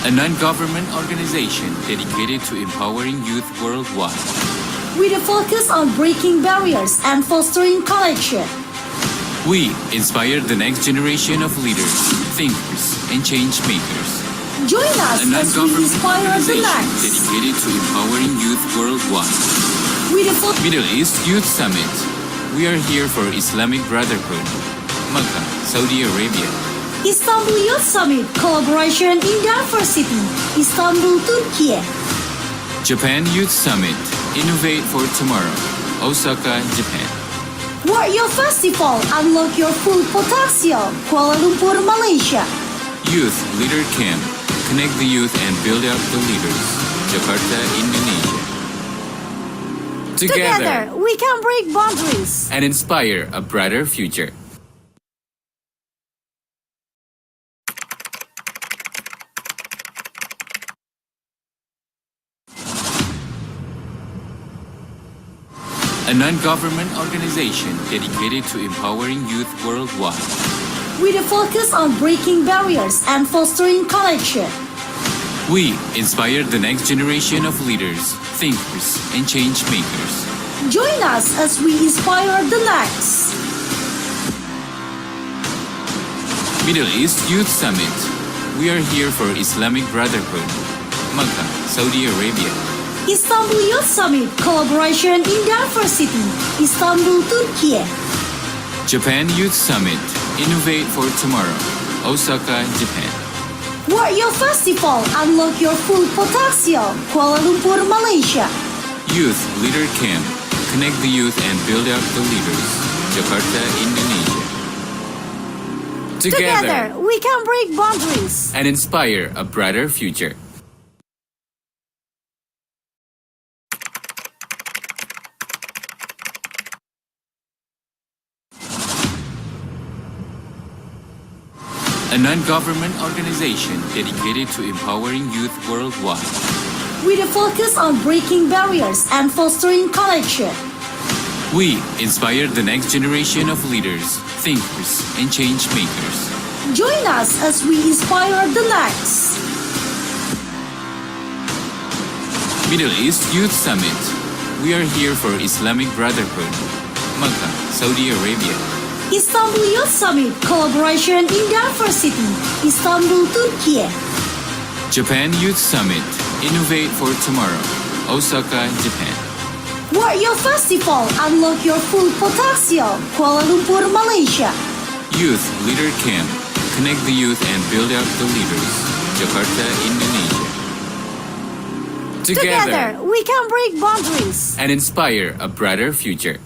a non-government organization dedicated to empowering youth worldwide. With a focus on breaking barriers and fostering connection. We inspire the next generation of leaders, thinkers, and change makers. Join us A as we non-government inspire the organization next. dedicated to empowering youth worldwide. With a Middle East Youth Summit. We are here for Islamic Brotherhood. Makkah, Saudi Arabia. Istanbul Youth Summit collaboration in diversity. Istanbul, Turkey. Japan Youth Summit. Innovate for Tomorrow. Osaka, Japan. Warrior Festival. Unlock your full potential. Kuala Lumpur, Malaysia. Youth Leader Camp. Connect the youth and build up the leaders. Jakarta, Indonesia. Together, we can break boundaries and inspire a brighter future. A non-government organization dedicated to empowering youth worldwide. with a focus on breaking barriers and fostering connection. We inspire the next generation of leaders, thinkers, and change makers. Join us as we inspire the next. Middle East Youth Summit. We are here for Islamic Brotherhood. Makkah, Saudi Arabia. Istanbul Youth Summit collaboration in diversity. Istanbul, Turkey. Japan Youth Summit. Innovate for Tomorrow. Osaka, Japan. Warrior Festival. Unlock your full potential. Kuala Lumpur, Malaysia. Youth Leader Camp. Connect the youth and build up the leaders. Jakarta, Indonesia. Together, we can break boundaries and inspire a brighter future. A non-government organization dedicated to empowering youth worldwide. with a focus on breaking barriers and fostering connection. We inspire the next generation of leaders, thinkers, and change makers. Join us as we inspire the next. Middle East Youth Summit. We are here for Islamic Brotherhood. Makkah, Saudi Arabia. Istanbul Youth Summit collaboration in diversity. Istanbul, Turkey. Japan Youth Summit. Innovate for Tomorrow. Osaka, Japan. Warrior Festival. Unlock your full potential. Kuala Lumpur, Malaysia. Youth Leader Camp. Connect the youth and build up the leaders. Jakarta, Indonesia. Together, we can break boundaries and inspire a brighter future.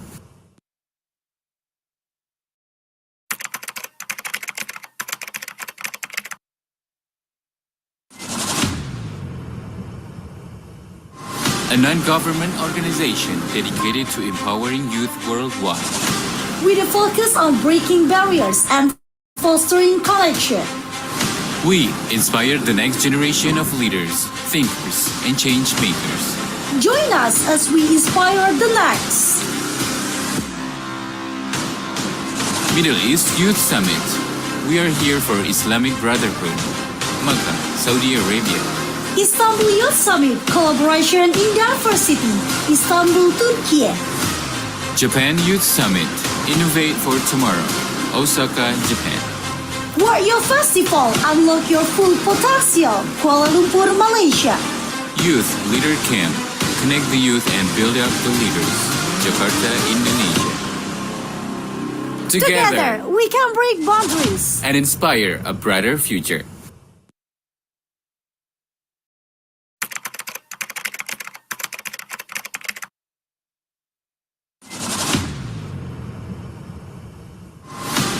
A non-government organization dedicated to empowering youth worldwide. with a focus on breaking barriers and fostering connection. We inspire the next generation of leaders, thinkers, and change makers. Join us as we inspire the next. Middle East Youth Summit. We are here for Islamic Brotherhood. Makkah, Saudi Arabia. Istanbul Youth Summit collaboration in diversity. Istanbul, Turkey. Japan Youth Summit. Innovate for Tomorrow. Osaka, Japan. Warrior Festival. Unlock your full potential. Kuala Lumpur, Malaysia. Youth Leader Camp. Connect the youth and build up the leaders. Jakarta, Indonesia. Together, we can break boundaries and inspire a brighter future.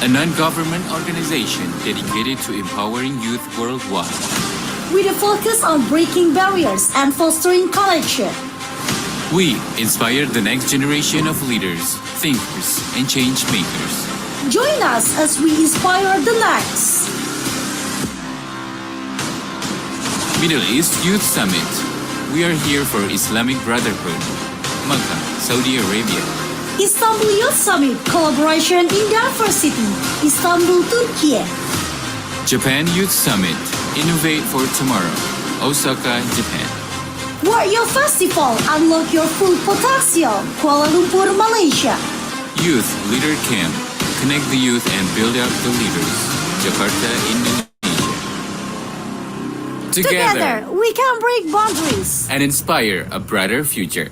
A non-government organization dedicated to empowering youth worldwide. with a focus on breaking barriers and fostering connection. We inspire the next generation of leaders, thinkers, and change makers. Join us as we inspire the next. Middle East Youth Summit. We are here for Islamic Brotherhood. Makkah, Saudi Arabia. Istanbul Youth Summit collaboration in diversity. Istanbul, Turkey. Japan Youth Summit. Innovate for tomorrow. Osaka, Japan. Warrior Festival, unlock your full potential. Kuala Lumpur, Malaysia. Youth Leader Camp. Connect the youth and build up the leaders. Jakarta, Indonesia. Together, we can break boundaries and inspire a brighter future.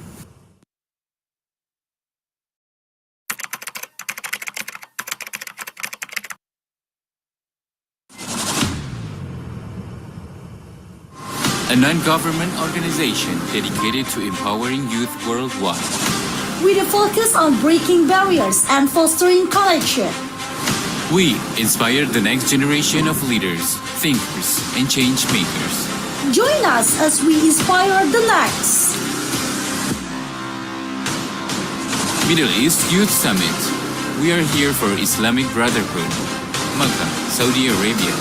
A non-government organization dedicated to empowering youth worldwide. with a focus on breaking barriers and fostering connection. We inspire the next generation of leaders, thinkers, and change makers. Join us as we inspire the next. Middle East Youth Summit. We are here for Islamic Brotherhood. Makkah, Saudi Arabia.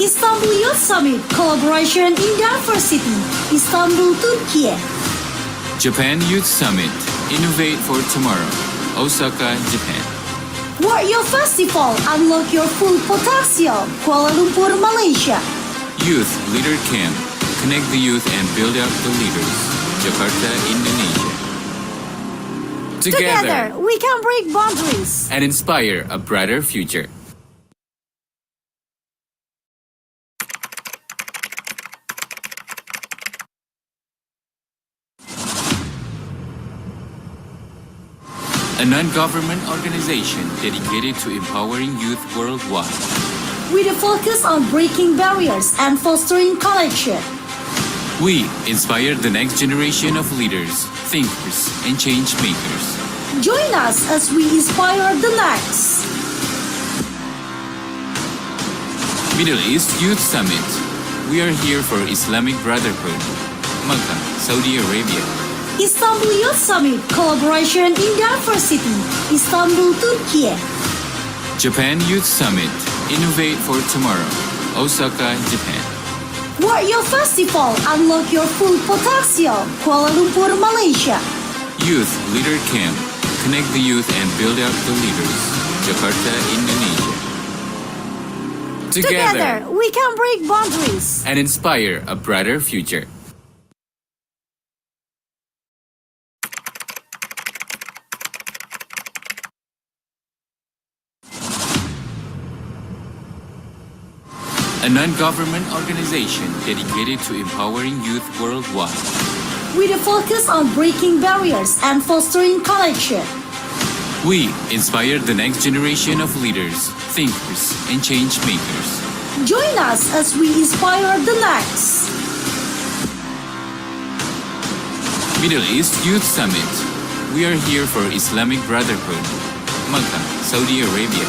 Istanbul Youth Summit collaboration in diversity. Istanbul, Turkey. Japan Youth Summit. Innovate for tomorrow. Osaka, Japan. Warrior Festival, unlock your full potential. Kuala Lumpur, Malaysia. Youth Leader Camp. Connect the youth and build up the leaders. Jakarta, Indonesia. Together, we can break boundaries and inspire a brighter future. A non-government organization dedicated to empowering youth worldwide. with a focus on breaking barriers and fostering connection. We inspire the next generation of leaders, thinkers, and change makers. Join us as we inspire the next. Middle East Youth Summit. We are here for Islamic Brotherhood. Makkah, Saudi Arabia. Istanbul Youth Summit collaboration in diversity. Istanbul, Turkey. Japan Youth Summit. Innovate for tomorrow. Osaka, Japan. Warrior Festival, unlock your full potential. Kuala Lumpur, Malaysia. Youth Leader Camp. Connect the youth and build up the leaders. Jakarta, Indonesia. Together, we can break boundaries and inspire a brighter future. A non-government organization dedicated to empowering youth worldwide. with a focus on breaking barriers and fostering connection. We inspire the next generation of leaders, thinkers, and change makers. Join us as we inspire the next. Middle East Youth Summit. We are here for Islamic Brotherhood. Makkah, Saudi Arabia.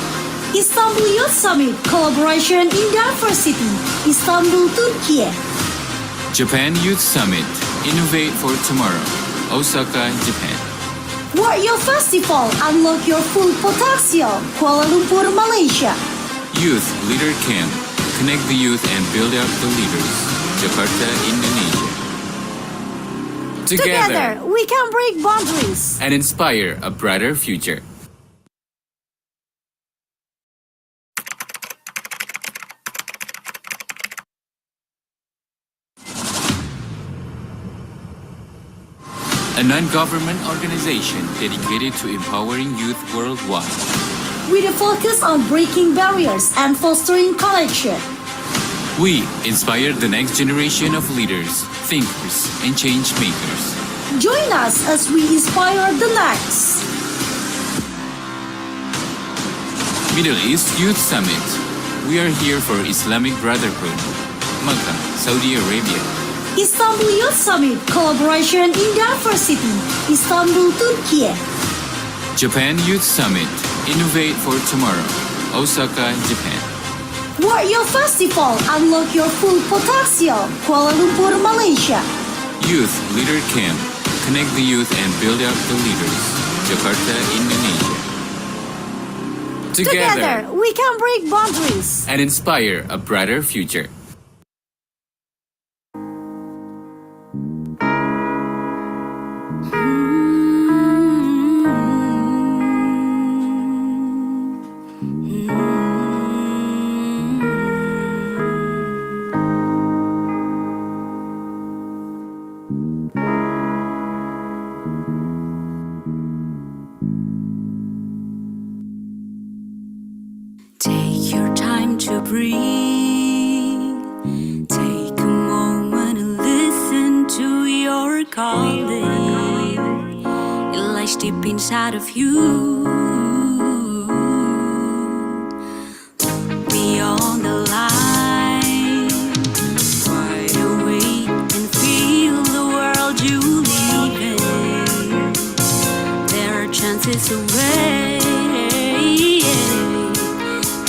Istanbul Youth Summit collaboration in diversity. Istanbul, Turkey. Japan Youth Summit. Innovate for tomorrow. Osaka, Japan. Warrior Festival, unlock your full potential. Kuala Lumpur, Malaysia. Youth Leader Camp. Connect the youth and build up the leaders. Jakarta, Indonesia. Together, we can break boundaries and inspire a brighter future. A non-government organization dedicated to empowering youth worldwide. with a focus on breaking barriers and fostering connection. We inspire the next generation of leaders, thinkers, and change makers. Join us as we inspire the next. Middle East Youth Summit. We are here for Islamic Brotherhood. Makkah, Saudi Arabia. Istanbul Youth Summit collaboration in diversity. Istanbul, Turkey. Japan Youth Summit. Innovate for tomorrow. Osaka, Japan. Warrior Festival, unlock your full potential. Kuala Lumpur, Malaysia. Youth Leader Camp. Connect the youth and build up the leaders. Jakarta, Indonesia. Together, we can break boundaries and inspire a brighter future. breathe. Take a moment and listen to your calling. It lies deep inside of you. Beyond the line, wide awake and feel the world you live in. There are chances away,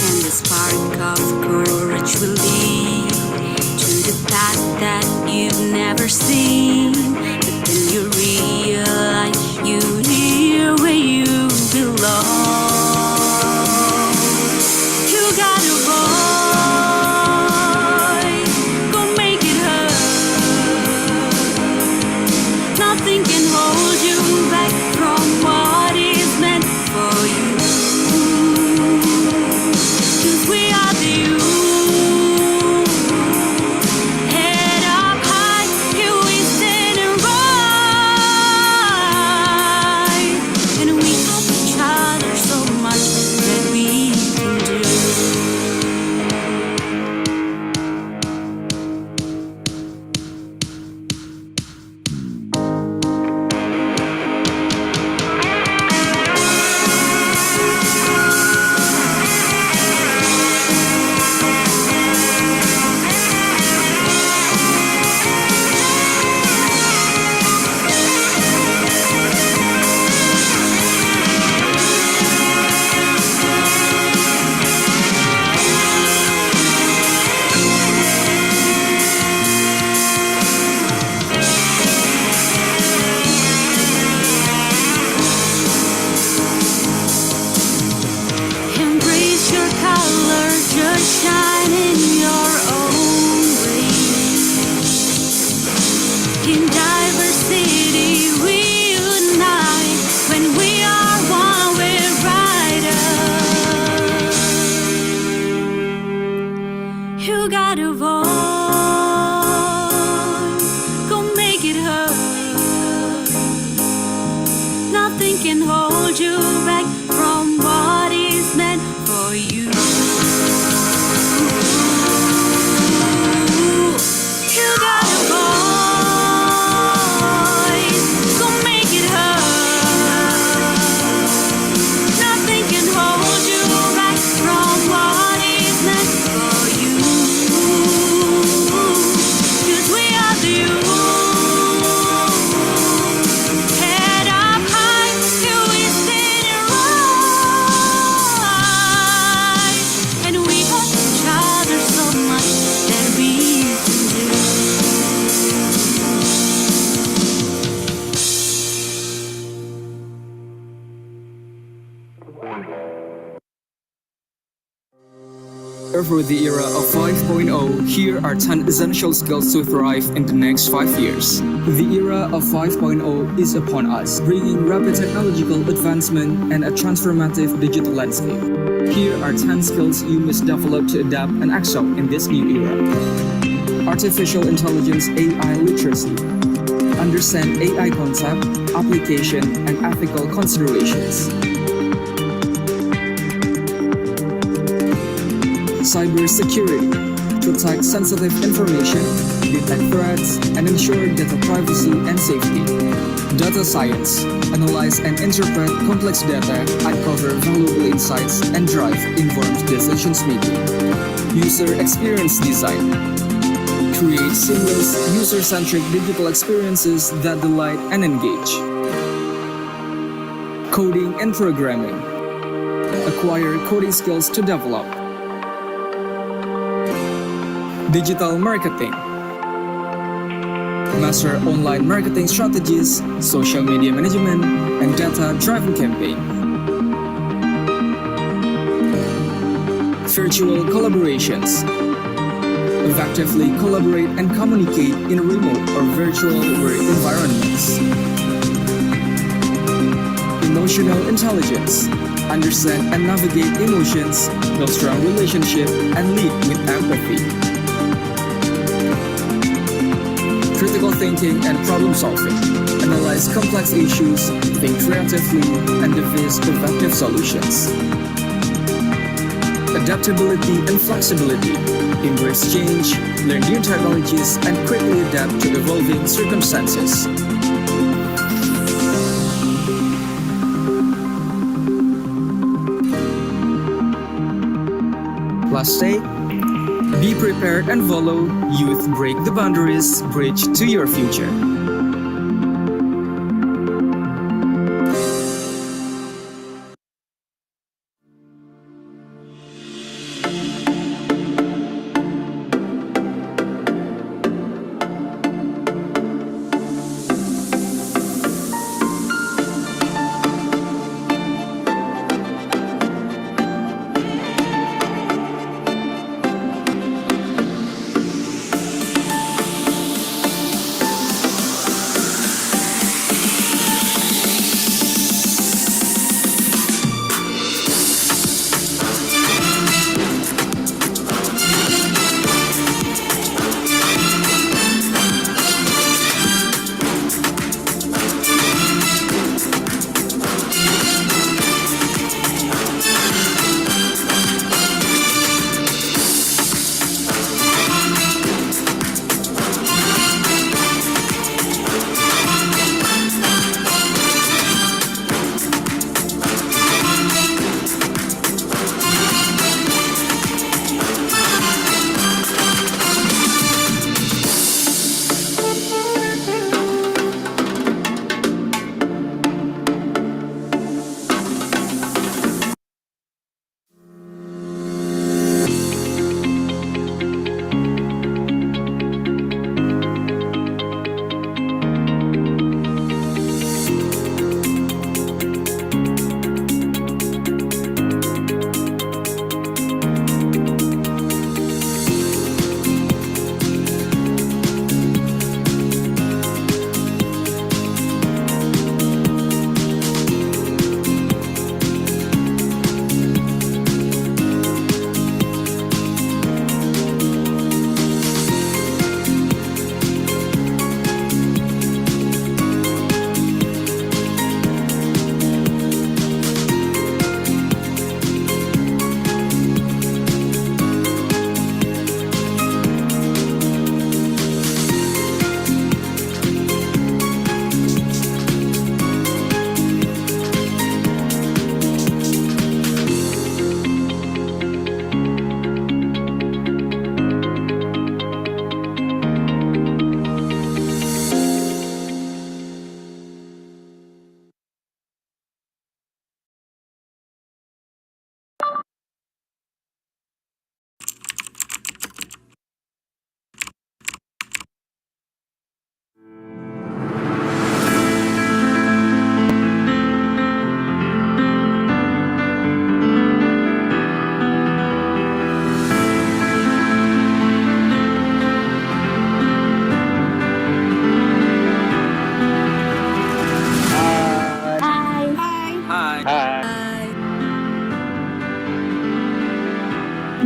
and the spark of courage will lead to the path that you've never seen. But then you realize you're here where you belong. You got a voice, go make it heard. Nothing can hold you back from what is meant for you. 'Cause we are the youth. Head up high, here we stand and rise. And we help each other so much that we can do. Embrace your color, just shine in your own way. In diversity we unite. When we are one, we're brighter. You got a voice, go make it heard. Nothing can hold you back from what is meant for you. You got a voice, go make it heard. Nothing can hold you back from what is meant for you. 'Cause we are the youth. Head up high, here we stand and rise. And we help each other so much that we can do. For the era of 5.0, here are 10 essential skills to thrive in the next 5 years. The era of 5.0 is upon us, bringing rapid technological advancement and a transformative digital landscape. Here are 10 skills you must develop to adapt and excel in this new era. Artificial intelligence AI literacy. Understand AI concept, application, and ethical considerations. Cybersecurity. Protect sensitive information, detect threats, and ensure data privacy and safety. Data science. Analyze and interpret complex data, uncover valuable insights, and drive informed decisions making. User experience design. Create seamless, user-centric digital experiences that delight and engage. Coding and programming. Acquire coding skills to develop. Digital marketing. Master online marketing strategies, social media management, and data-driven campaign. Virtual collaborations. Effectively collaborate and communicate in remote or virtual work environments. Emotional intelligence. Understand and navigate emotions, build strong relationships, and lead with empathy. Critical thinking and problem solving. Analyze complex issues, think creatively, and devise effective solutions. adaptability and flexibility, embrace change, learn new technologies, and quickly adapt to evolving circumstances. Last day, be prepared and follow. Youth break the boundaries, bridge to your future.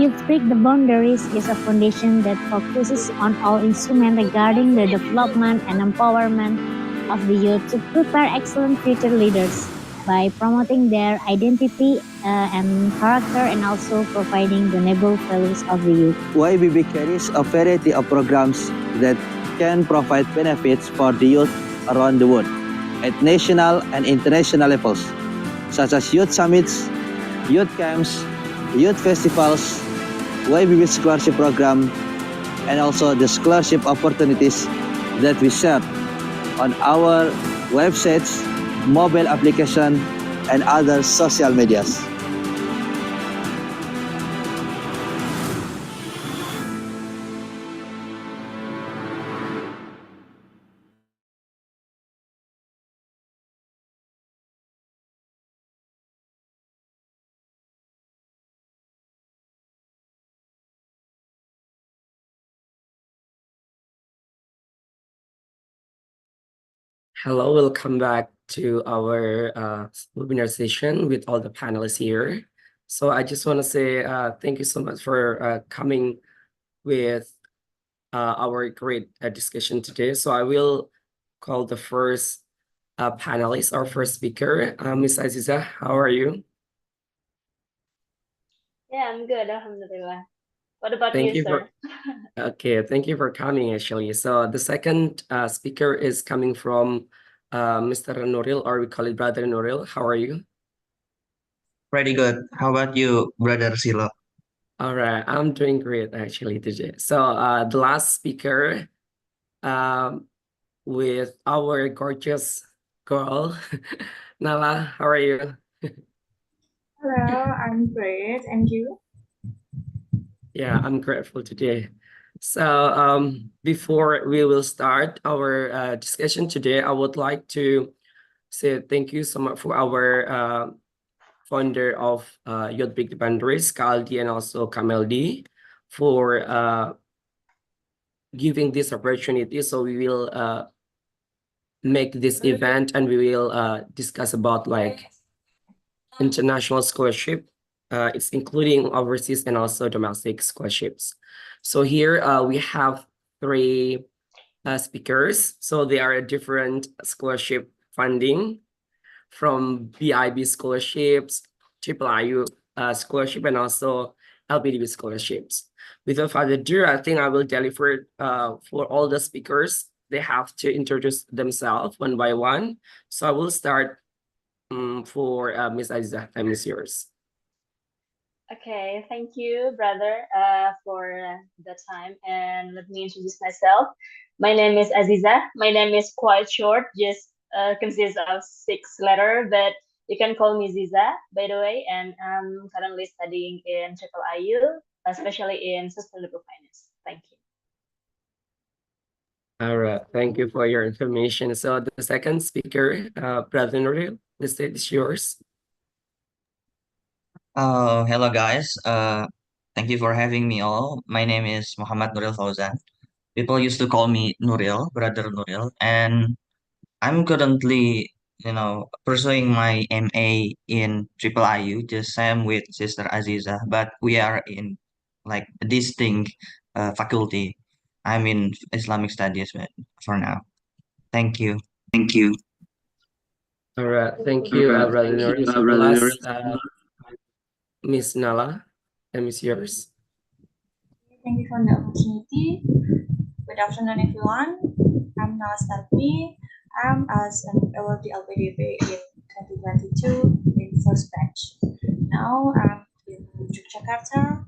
Youth Break the Boundaries is a foundation that focuses on all instruments regarding the development and empowerment of the youth to prepare excellent future leaders by promoting their identity and character and also providing the noble values of the youth. YBB carries a variety of programs that can provide benefits for the youth around the world at national and international levels, such as youth summits, youth camps, youth festivals, YBB scholarship program, and also the scholarship opportunities that we share on our websites, mobile application, and other social medias. Hello, welcome back to our webinar session with all the panelists here. So I just want to say thank you so much for coming with our great discussion today. So I will call the first panelist, our first speaker, Ms. Aziza. How are you? Yeah, I'm good, alhamdulillah. What about Thank you, you sir? Okay, thank you for coming actually. So the second speaker is coming from Mr. Nuril, or we call it Brother Nuril. How are you? Pretty good. How about you, Brother Silo? All right, I'm doing great actually today. So the last speaker um, with our gorgeous girl, Nala, how are you? Hello, I'm great. And you? Yeah, I'm grateful today. So before we will start our discussion today, I would like to say thank you so much for our founder of Youth Big Boundaries, Kaldi, and also Kameldi, for giving this opportunity. So we will make this event, and we will discuss about like international scholarship. It's including overseas and also domestic scholarships. So here we have three speakers. So they are a different scholarship funding from BIB scholarships, Triple IU scholarship, and also LPDB scholarships. Without further ado, I think I will deliver for all the speakers. They have to introduce themselves one by one. So I will start for Ms. Aziza. Time is yours. Okay, thank you, brother, for the time. And let me introduce myself. My name is Aziza. My name is quite short, just consists of 6 letters, but you can call me Ziza, by the way. And I'm currently studying in Triple IU, especially in sustainable finance. Thank you. All right, thank you for your information. So the second speaker, Brother Nuril, the stage is yours. Hello guys. Thank you for having me all. My name is Muhammad Nuril Fauzan. People used to call me Nuril, Brother Nuril, and I'm currently, pursuing my MA in Triple IU, just same with Sister Aziza, but we are in like a distinct faculty. I'm in Islamic studies for now. Thank you. Thank you. All right, thank All you, right, Brother thank you, Nuril. So the Brother Nuril. last, Miss Nala, time is yours. Thank you for the opportunity. Good afternoon, everyone. I'm Nala Starpi. I'm as an awardee LPDB in 2022 in first batch. Now I'm in Yogyakarta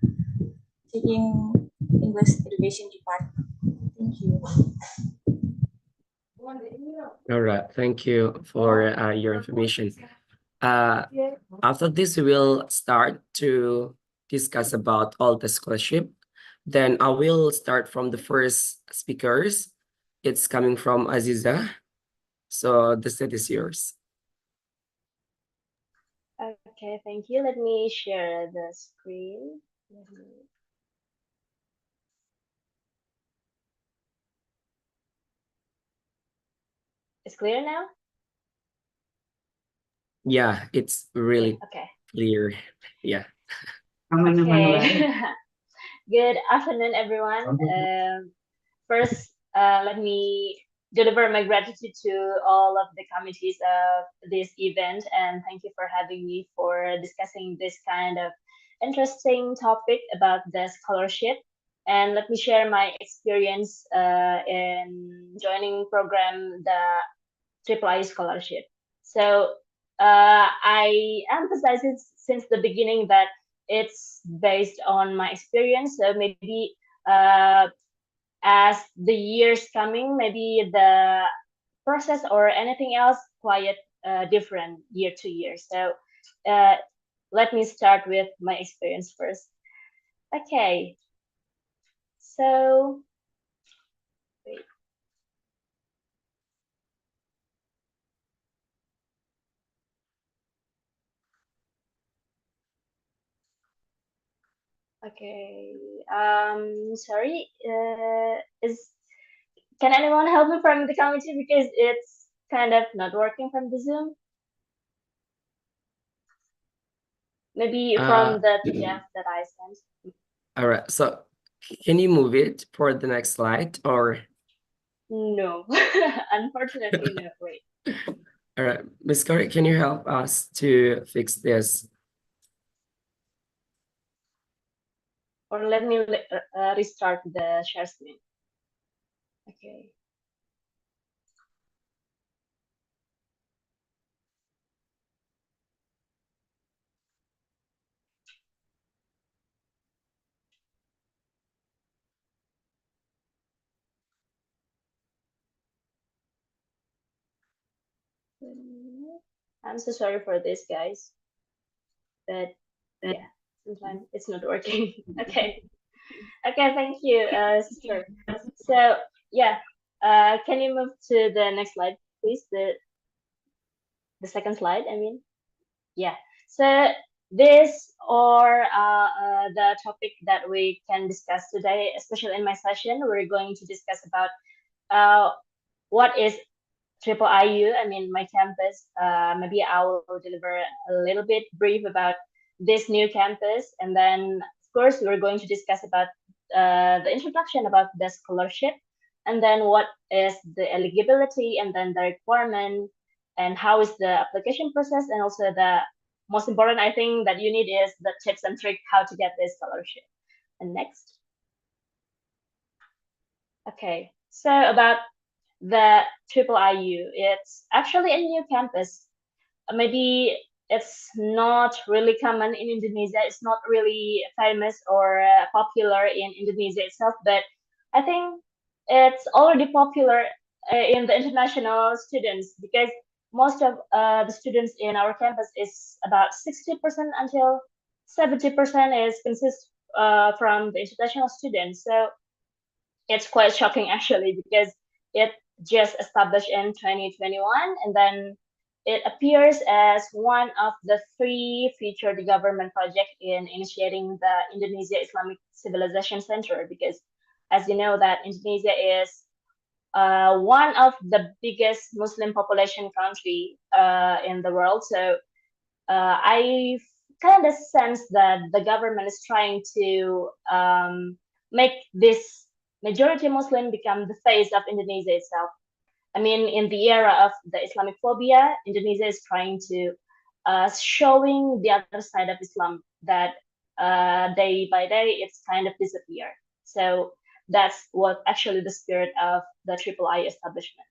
taking English education department. Thank you. All right, thank you for your information. After this, we will start to discuss about all the scholarship. Then I will start from the first speakers. It's coming from Aziza. So the stage is yours. Okay, thank you. Let me share the screen. It's clear now? Yeah, it's really Okay. clear. Yeah. Okay. Good afternoon, everyone. First, let me deliver my gratitude to all of the committees of this event, and thank you for having me for discussing this kind of interesting topic about the scholarship. And let me share my experience in joining program the Triple I scholarship. So I emphasize it since the beginning that it's based on my experience. So maybe as the years coming, maybe the process or anything else quite different year to year. So uh, let me start with my experience first. Okay, so wait. Okay, sorry. Is Can anyone help me from the committee because it's kind of not working from the Zoom? Maybe from the PDF that I sent. All right. So can you move it for the next slide or? No, unfortunately, no. Wait. All right, Ms. Corey, can you help us to fix this? Or let me restart the share screen. Okay. I'm so sorry for this, guys. But yeah, sometimes it's not working. Okay. Okay, thank you, sister. So yeah, can you move to the next slide, please? The second slide, I mean. Yeah. So this or the topic that we can discuss today, especially in my session, we're going to discuss about what is Triple IU, I mean, my campus. Maybe I will deliver a little bit brief about this new campus. And then, of course, we're going to discuss about the introduction about the scholarship, and then what is the eligibility, and then the requirement, and how is the application process, and also the most important, I think, that you need is the tips and tricks how to get this scholarship. And next. Okay, so about the Triple IU. It's actually a new campus. Maybe it's not really common in Indonesia. It's not really famous or popular in Indonesia itself, but I think it's already popular in the international students, because most of the students in our campus is about 60% until 70% is consist from the international students. So it's quite shocking actually, because it just established in 2021, and then it appears as one of the three featured government projects in initiating the Indonesia Islamic Civilization Center, because as you know that Indonesia is one of the biggest Muslim population country in the world. So I kind of sense that the government is trying to make this majority Muslim become the face of Indonesia itself. I mean, in the era of the Islamic phobia, Indonesia is trying to showing the other side of Islam, that day by day it's kind of disappear. So that's what actually the spirit of the Triple I establishment.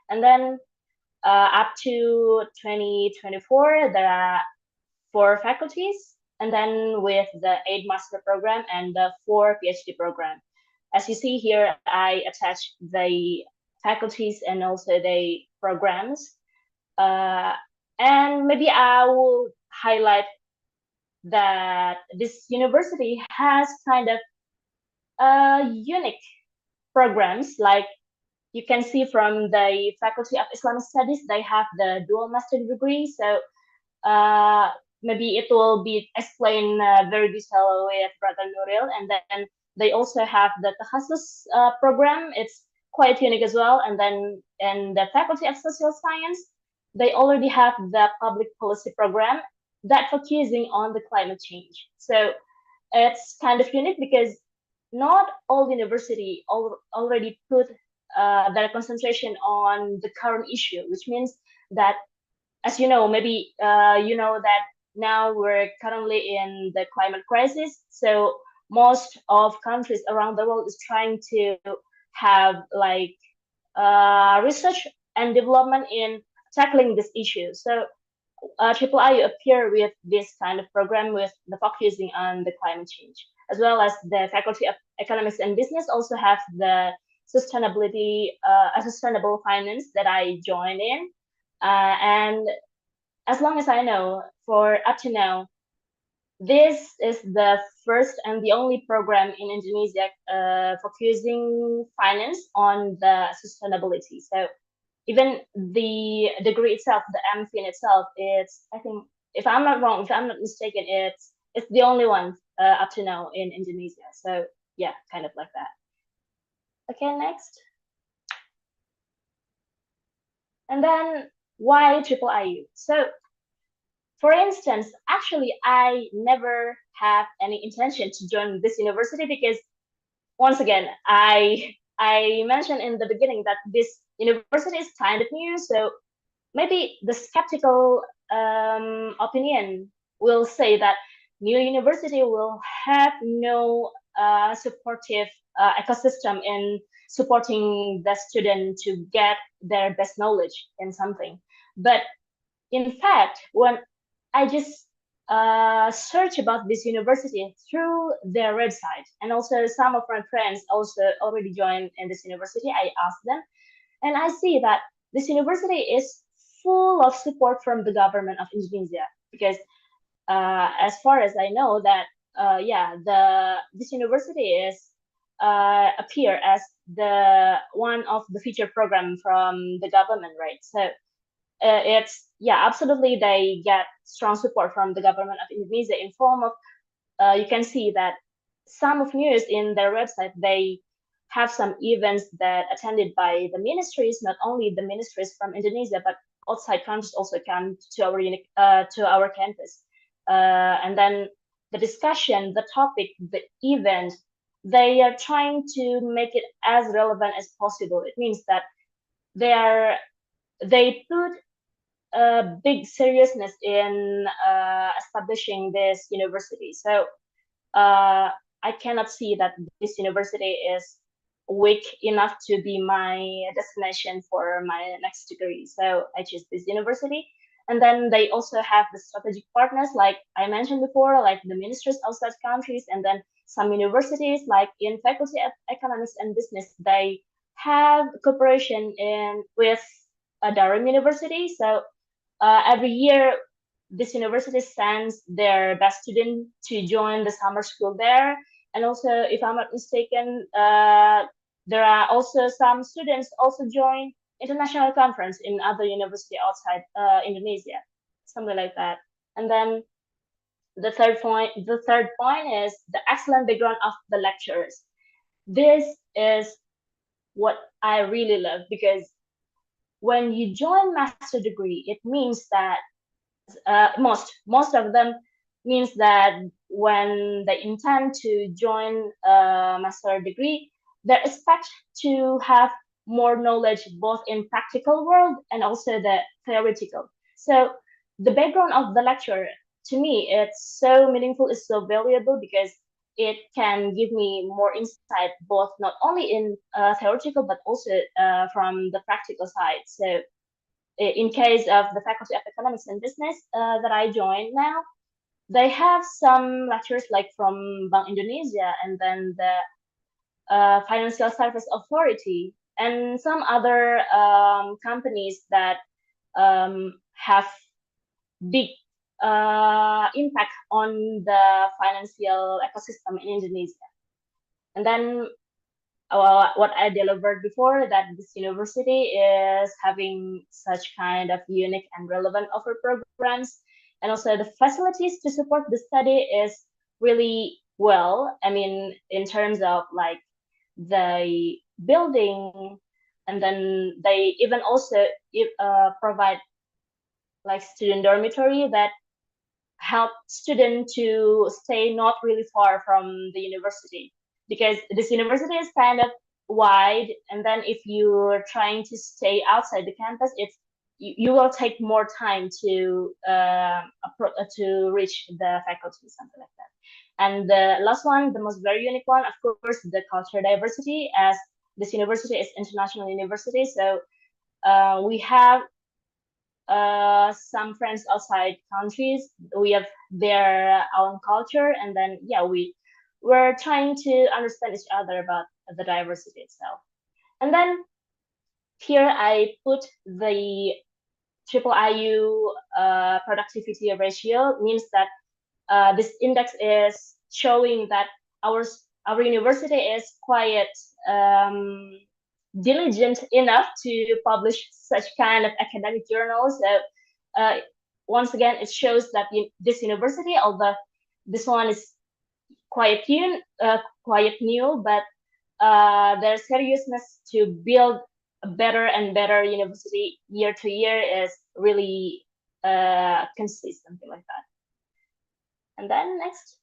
And then up to 2024, there are 4 faculties, and then with the 8 master program and the 4 PhD program. As you see here, I attach the faculties and also the programs. And maybe I will highlight that this university has kind of unique programs. Like you can see from the Faculty of Islamic Studies, they have the dual master degree. So maybe it will be explained very detailed with Brother Nuril. And then they also have the Takhasus program. It's quite unique as well. And then in the Faculty of Social Science, they already have the public policy program that focusing on the climate change. So it's kind of unique because not all university already put their concentration on the current issue, which means that, as you know, maybe you know that now we're currently in the climate crisis. So most of countries around the world is trying to have like research and development in tackling this issue. So Triple I appear with this kind of program with the focusing on the climate change, as well as the Faculty of Economics and Business also have the sustainability, sustainable finance that I joined in. And as long as I know, for up to now, this is the first and the only program in Indonesia focusing finance on the sustainability. So even the degree itself, the MFin itself, it's, I think, if I'm not wrong, if I'm not mistaken, it's the only one up to now in Indonesia. So yeah, kind of like that. Okay, next. And then why Triple IU? So for instance, actually, I never have any intention to join this university because, once again, I mentioned in the beginning that this university is kind of new, so maybe the skeptical opinion will say that new university will have no supportive ecosystem in supporting the student to get their best knowledge in something. But in fact, when I just search about this university through their website, and also some of my friends also already joined in this university, I asked them, and I see that this university is full of support from the government of Indonesia, because as far as I know that yeah, this university is appear as the one of the feature program from the government, right? So it's, yeah, absolutely, they get strong support from the government of Indonesia in form of you can see that some of news in their website, they have some events that attended by the ministries, not only the ministries from Indonesia, but outside countries also come to our campus. And then the discussion, the topic, the event, they are trying to make it as relevant as possible. It means that they put a big seriousness in establishing this university. So I cannot see that this university is weak enough to be my destination for my next degree. So I choose this university. And then they also have the strategic partners, like I mentioned before, like the ministries outside countries, and then some universities, like in Faculty of Economics and Business, they have cooperation with Durham University. So every year, this university sends their best student to join the summer school there. And also, if I'm not mistaken, there are also some students also join international conference in other university outside Indonesia, something like that. And then the third point is the excellent background of the lecturers. This is what I really love, because when you join master degree, it means that most of them means that when they intend to join a master degree, they expect to have more knowledge both in practical world and also the theoretical. So the background of the lecture, to me, it's so meaningful, it's so valuable, because it can give me more insight, both not only in theoretical but also from the practical side. So in case of the Faculty of Economics and Business that I joined now, they have some lectures like from Bank Indonesia, and then the Financial Service Authority, and some other companies that have big impact on the financial ecosystem in Indonesia. And then what I delivered before, that this university is having such kind of unique and relevant offer programs, and also the facilities to support the study is really well. I mean, in terms of like the building, and then they even also provide like student dormitory that help student to stay not really far from the university, because this university is kind of wide, and then if you're trying to stay outside the campus, you will take more time to reach the faculty, something like that. And the last one, the most very unique one, of course, the cultural diversity, as this university is international university. So we have some friends outside countries. We have their own culture, and then yeah, we're trying to understand each other about the diversity itself. And then here I put the triple IU productivity ratio, means that this index is showing that our university is quite diligent enough to publish such kind of academic journals. Once again, it shows that this university, although this one is quite new, but their seriousness to build a better and better university year to year is really consistent, something like that. And then next.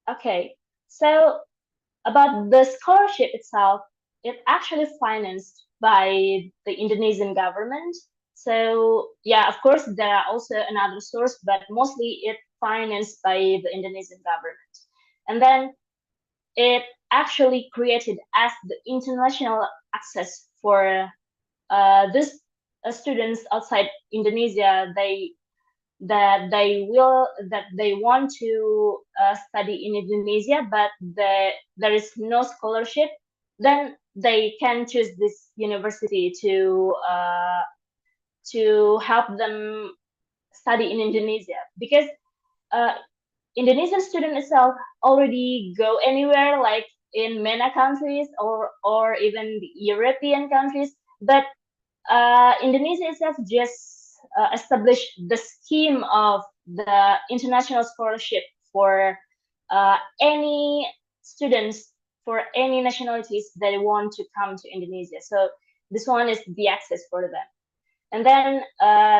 Okay, so about the scholarship itself, it actually financed by the Indonesian government. So yeah, of course there are also another source, but mostly it financed by the Indonesian government. And then it actually created as the international access for these students outside Indonesia. That they want to study in Indonesia, but there is no scholarship, then they can choose this university to help them study in Indonesia, because uh, Indonesian student itself already go anywhere, like in MENA countries or even the European countries, but Indonesia itself just established the scheme of the international scholarship for any students for any nationalities that want to come to Indonesia. So this one is the access for them. And then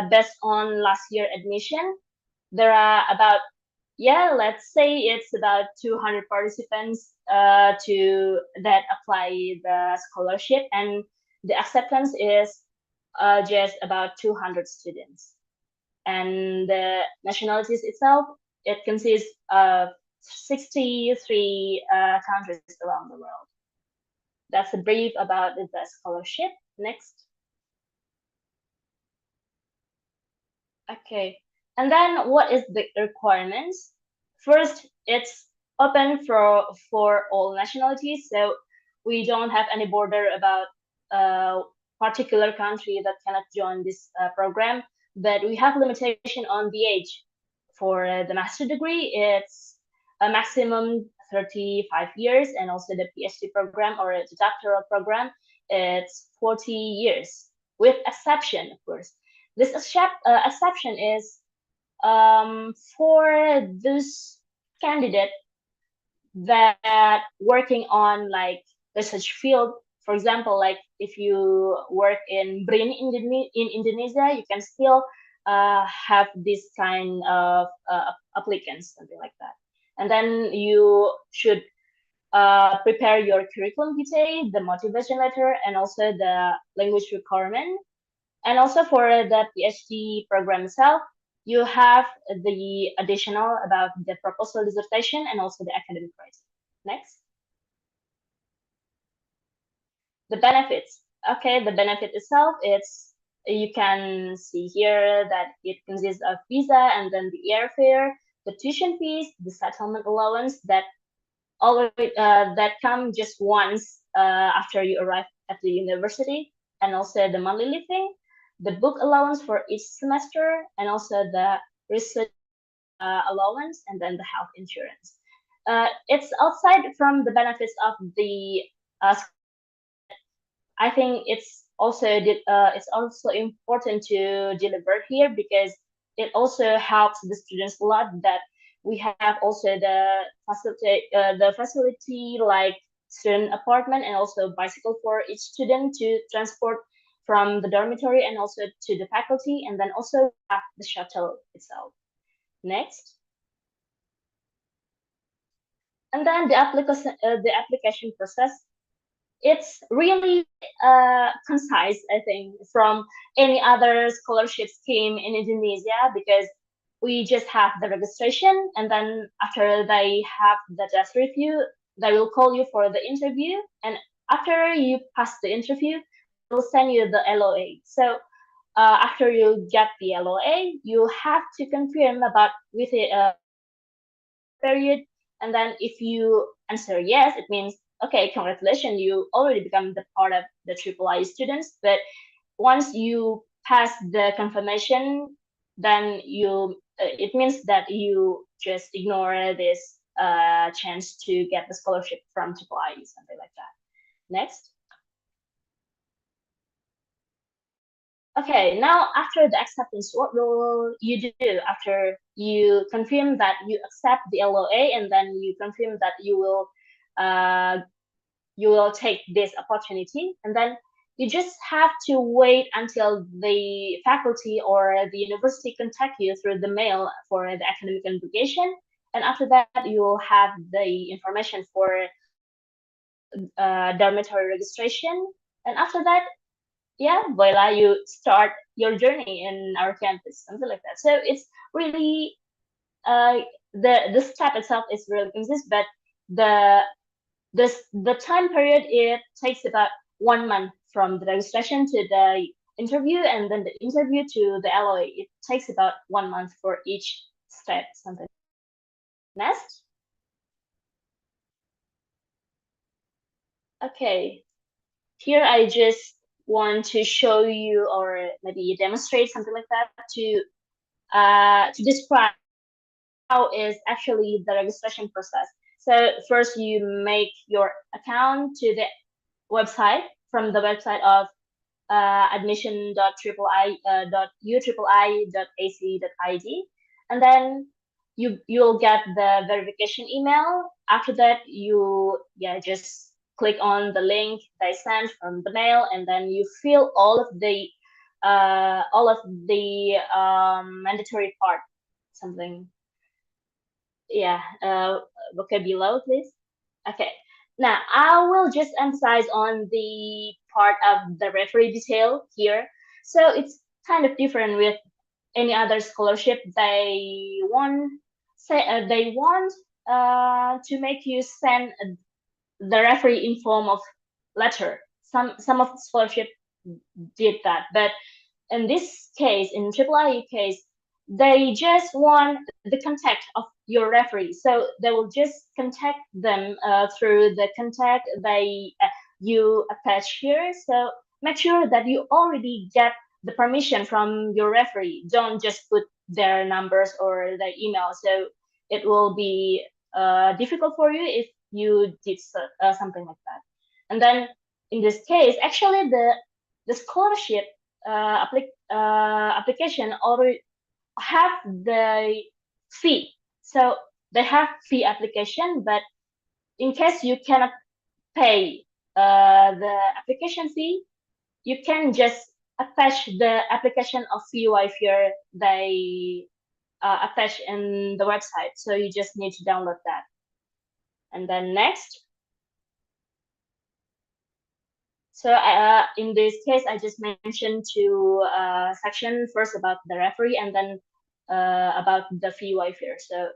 based on last year admission, there are about, yeah, let's say it's about 200 participants to that apply the scholarship, and the acceptance is just about 200 students. And the nationalities itself, it consists of 63 countries around the world. That's a brief about the scholarship. Next. Okay. And then what is the requirements? First, it's open for all nationalities, so we don't have any border about a particular country that cannot join this program, but we have limitation on the age. For the master degree, it's a maximum 35 years, and also the PhD program or the doctoral program, it's 40 years, with exception, of course. This exception is for this candidate that working on like research field. For example, like if you work in BRIN in Indonesia, you can still have this kind of applicants, something like that. And then you should prepare your curriculum vitae, the motivation letter, and also the language requirement. And also for the PhD program itself, you have the additional about the proposal dissertation and also the academic writing. Next. The benefits. Okay, the benefit itself, it's, you can see here that it consists of visa and then the airfare, the tuition fees, the settlement allowance that always that come just once after you arrive at the university, and also the monthly living, the book allowance for each semester, and also the research allowance, and then the health insurance. It's outside from the benefits of the I think it's also important to deliver here, because it also helps the students a lot that we have also the facility like student apartment and also bicycle for each student to transport from the dormitory and also to the faculty, and then also have the shuttle itself. Next. And then the application process, it's really concise, I think, from any other scholarship scheme in Indonesia, because we just have the registration, and then after they have the test review, they will call you for the interview, and after you pass the interview, they will send you the LOA. So after you get the LOA, you have to confirm about with the period, and then if you answer yes, it means okay, congratulations, you already become the part of the IIII students. But once you pass the confirmation, then it means that you just ignore this chance to get the scholarship from IIII, something like that. Next. Okay, now after the acceptance, what will you do after you confirm that you accept the LOA, and then you confirm that you will take this opportunity, and then you just have to wait until the faculty or the university contact you through the mail for the academic invitation, and after that you will have the information for dormitory registration, and after that, yeah, voila, you start your journey in our campus, something like that. So it's really the step itself is really consist, but the the time period, it takes about 1 month from the registration to the interview, and then the interview to the LOA. It takes about 1 month for each step. Something. Next. Okay. Here I just want to show you, or maybe demonstrate something like that, to describe how is actually the registration process. So first you make your account to the website, from the website of admission.uiii.ac.id, and then you'll get the verification email. After that, you just click on the link they sent from the mail, and then you fill all of the mandatory part. Something. Yeah. Okay, below, please. Okay. Now, I will just emphasize on the part of the referee detail here. So it's kind of different with any other scholarship. They want to make you send the referee in form of letter. Some of the scholarship did that, but in this case, in IIIE case, they just want the contact of your referee. So they will just contact them through the contact you attach here. So make sure that you already get the permission from your referee. Don't just put their numbers or their email. So it will be difficult for you if you did something like that. And then in this case, actually the scholarship application already have the fee. So they have fee application, but in case you cannot pay the application fee, you can just attach the application of FUI here they attach in the website. So you just need to download that. And then next. So in this case, I just mentioned two section, first about the referee, and then about the fee waiver. So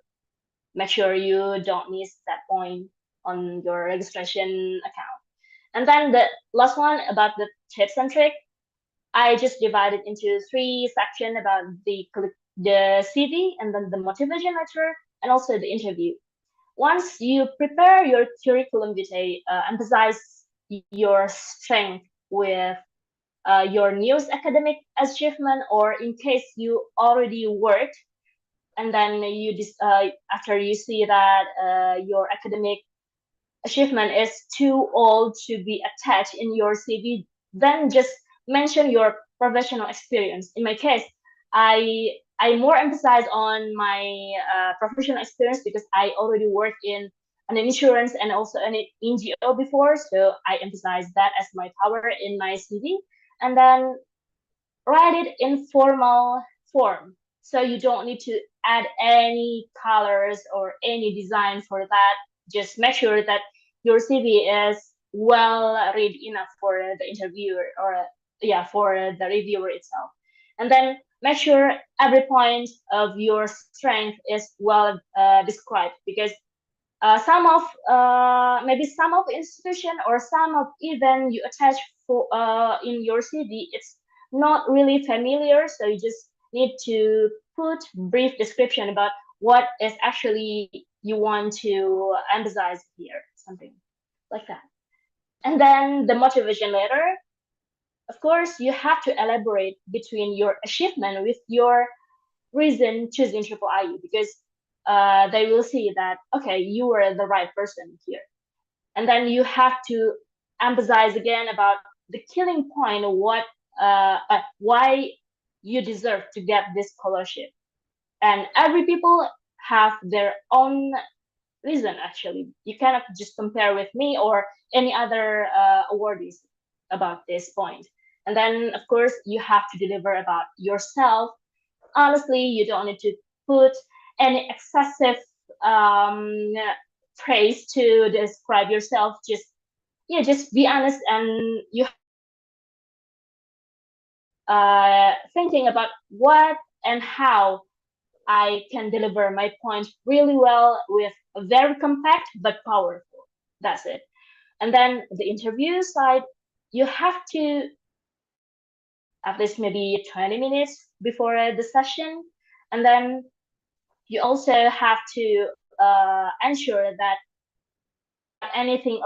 make sure you don't miss that point on your registration account. And then the last one about the tips and trick, I just divided into three sections about the CV, and then the motivation letter, and also the interview. Once you prepare your curriculum vitae, emphasize your strength with your newest academic achievement, or in case you already worked, and then after you see that your academic achievement is too old to be attached in your CV, then just mention your professional experience. In my case, I more emphasize on my professional experience because I already worked in an insurance and also an NGO before, so I emphasize that as my power in my CV, and then write it in formal form. So you don't need to add any colors or any design for that. Just make sure that your CV is well read enough for the interviewer, or for the reviewer itself. And then make sure every point of your strength is well described, because maybe some of institution or some of even you attach for in your CV, it's not really familiar. So you just need to put brief description about what is actually you want to emphasize here, something like that. And then the motivation letter, of course, you have to elaborate between your achievement with your reason choosing IIIE, because they will see that, okay, you were the right person here. And then you have to emphasize again about the killing point of why you deserve to get this scholarship. And every people have their own reason, actually. You cannot just compare with me or any other awardees about this point. And then, of course, you have to deliver about yourself. Honestly, you don't need to put any excessive praise to describe yourself. Just be honest, and you thinking about what and how I can deliver my point really well with a very compact but powerful. That's it. And then the interview side, you have to at least maybe 20 minutes before the session. And then you also have to ensure that anything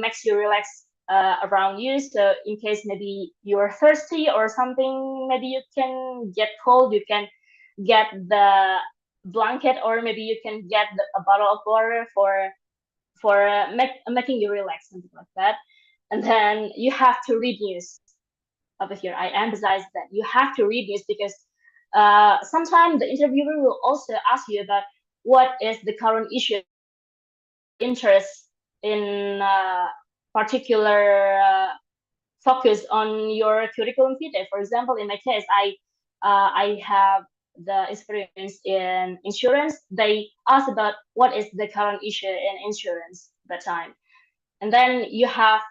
makes you relax around you. So in case maybe you're thirsty or something, maybe you can get cold, you can get the blanket, or maybe you can get a bottle of water for making you relax, something like that. And then you have to read news. Over here, I emphasize that you have to read news because sometimes the interviewer will also ask you about what is the current issue interest in particular focus on your curriculum vitae. For example, in my case, I have the experience in insurance. They ask about what is the current issue in insurance at that time, and then you have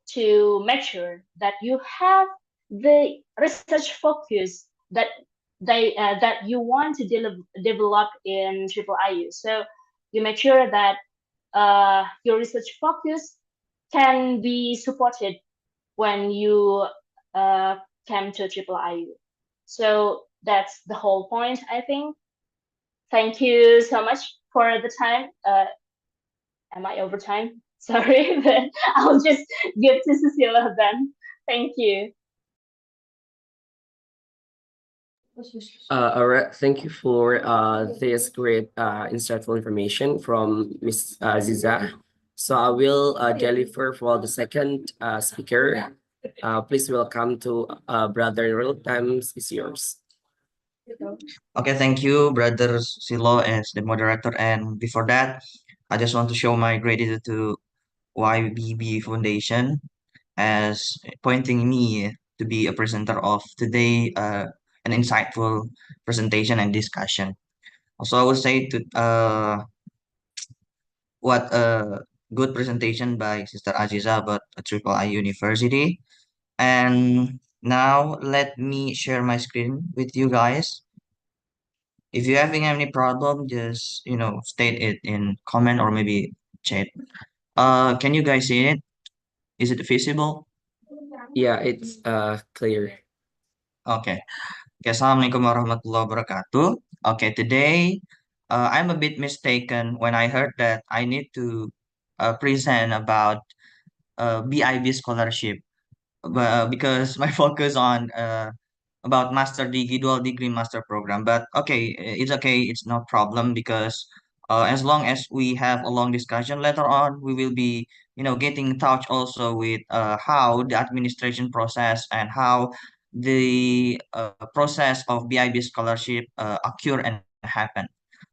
to make sure that you have the research focus that you want to develop in triple IU. So you make sure that your research focus can be supported when you uh, came to triple IU. So that's the whole point, I think. Thank you so much for the time. Am I over time? Sorry, but I'll just give to Cecilia then. Thank you. All right, thank you for this great insightful information from Ms. Ziza. So I will deliver for the second speaker. Please welcome to Brother Real Times is yours. Okay, thank you, Brother Silo, as the moderator. And before that, I just want to show my gratitude to YBB Foundation as pointing me to be a presenter of today, an insightful presentation and discussion. Also, I would say to what a good presentation by Sister Aziza about a Triple I University. And now let me share my screen with you guys. If you're having any problem, just state it in comment or maybe chat. Can you guys see it? Is it visible? Yeah, it's clear. Okay. Okay, Assalamualaikum warahmatullahi wabarakatuh. Okay, today I'm a bit mistaken when I heard that I need to present about BIB scholarship, because my focus on about master degree, dual degree master program. But okay, it's no problem because as long as we have a long discussion later on, we will be getting in touch also with how the administration process and how the process of BIB scholarship occur and happen.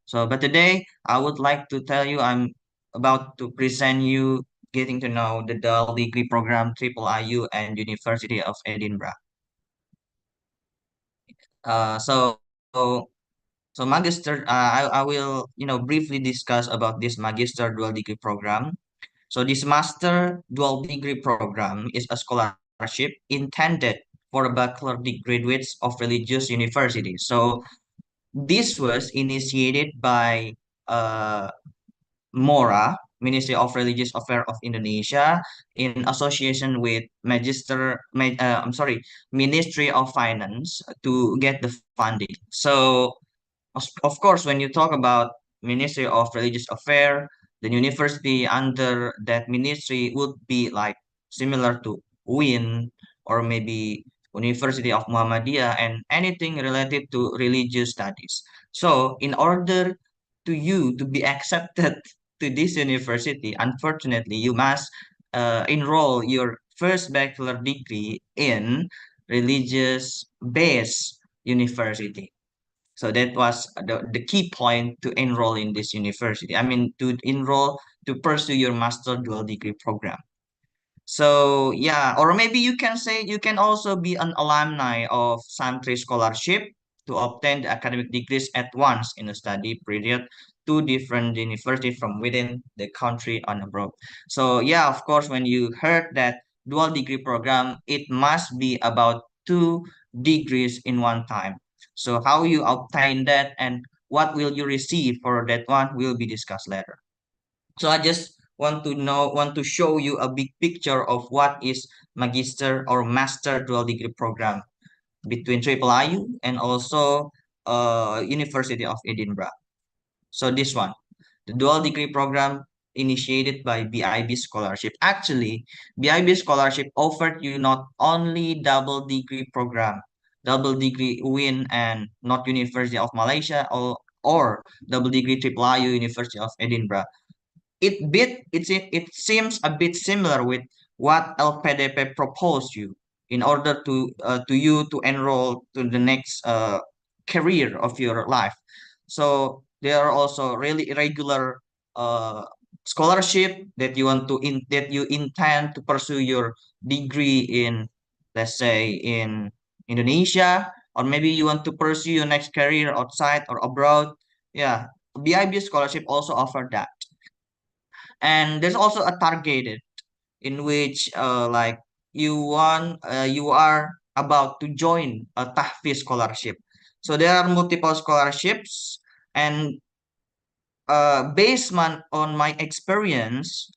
So, but today I would like to tell you I'm about to present you getting to know the dual degree program, Triple IU, and University of Edinburgh. So Magister, I will briefly discuss about this Magister Dual Degree Program. So this Master Dual Degree Program is a scholarship intended for bachelor degree graduates of religious universities. So this was initiated by uh, MORA, Ministry of Religious Affairs of Indonesia, in association with Ministry of Finance to get the funding. So of course, when you talk about Ministry of Religious Affairs, the university under that ministry would be like similar to UIN or maybe University of Muhammadiyah and anything related to religious studies. So, in order to you to be accepted to this university, unfortunately, you must enroll your first bachelor degree in religious based university. So that was the key point to enroll in this university. I mean, to enroll to pursue your master dual degree program. So yeah, or maybe you can say you can also be an alumni of Santri Scholarship to obtain the academic degrees at once in a study period to different universities from within the country and abroad. So yeah, of course, when you heard that dual degree program, it must be about two degrees in one time. So how you obtain that and what will you receive for that one will be discussed later. So I just want to show you a big picture of what is magister or master dual degree program between Triple IU and also University of Edinburgh. So this one, the dual degree program initiated by BIB scholarship. Actually, BIB scholarship offered you not only double degree program, double degree WIN and not University of Malaysia or double degree Triple IU University of Edinburgh. It seems a bit similar with what LPDP proposed you in order to you to enroll to the next career of your life. So there are also really irregular uh, scholarship that that you intend to pursue your degree in, let's say, in Indonesia, or maybe you want to pursue your next career outside or abroad. Yeah, BIB scholarship also offer that. And there's also a targeted in which like you are about to join a tahfiz scholarship. So there are multiple scholarships, and based on my experience,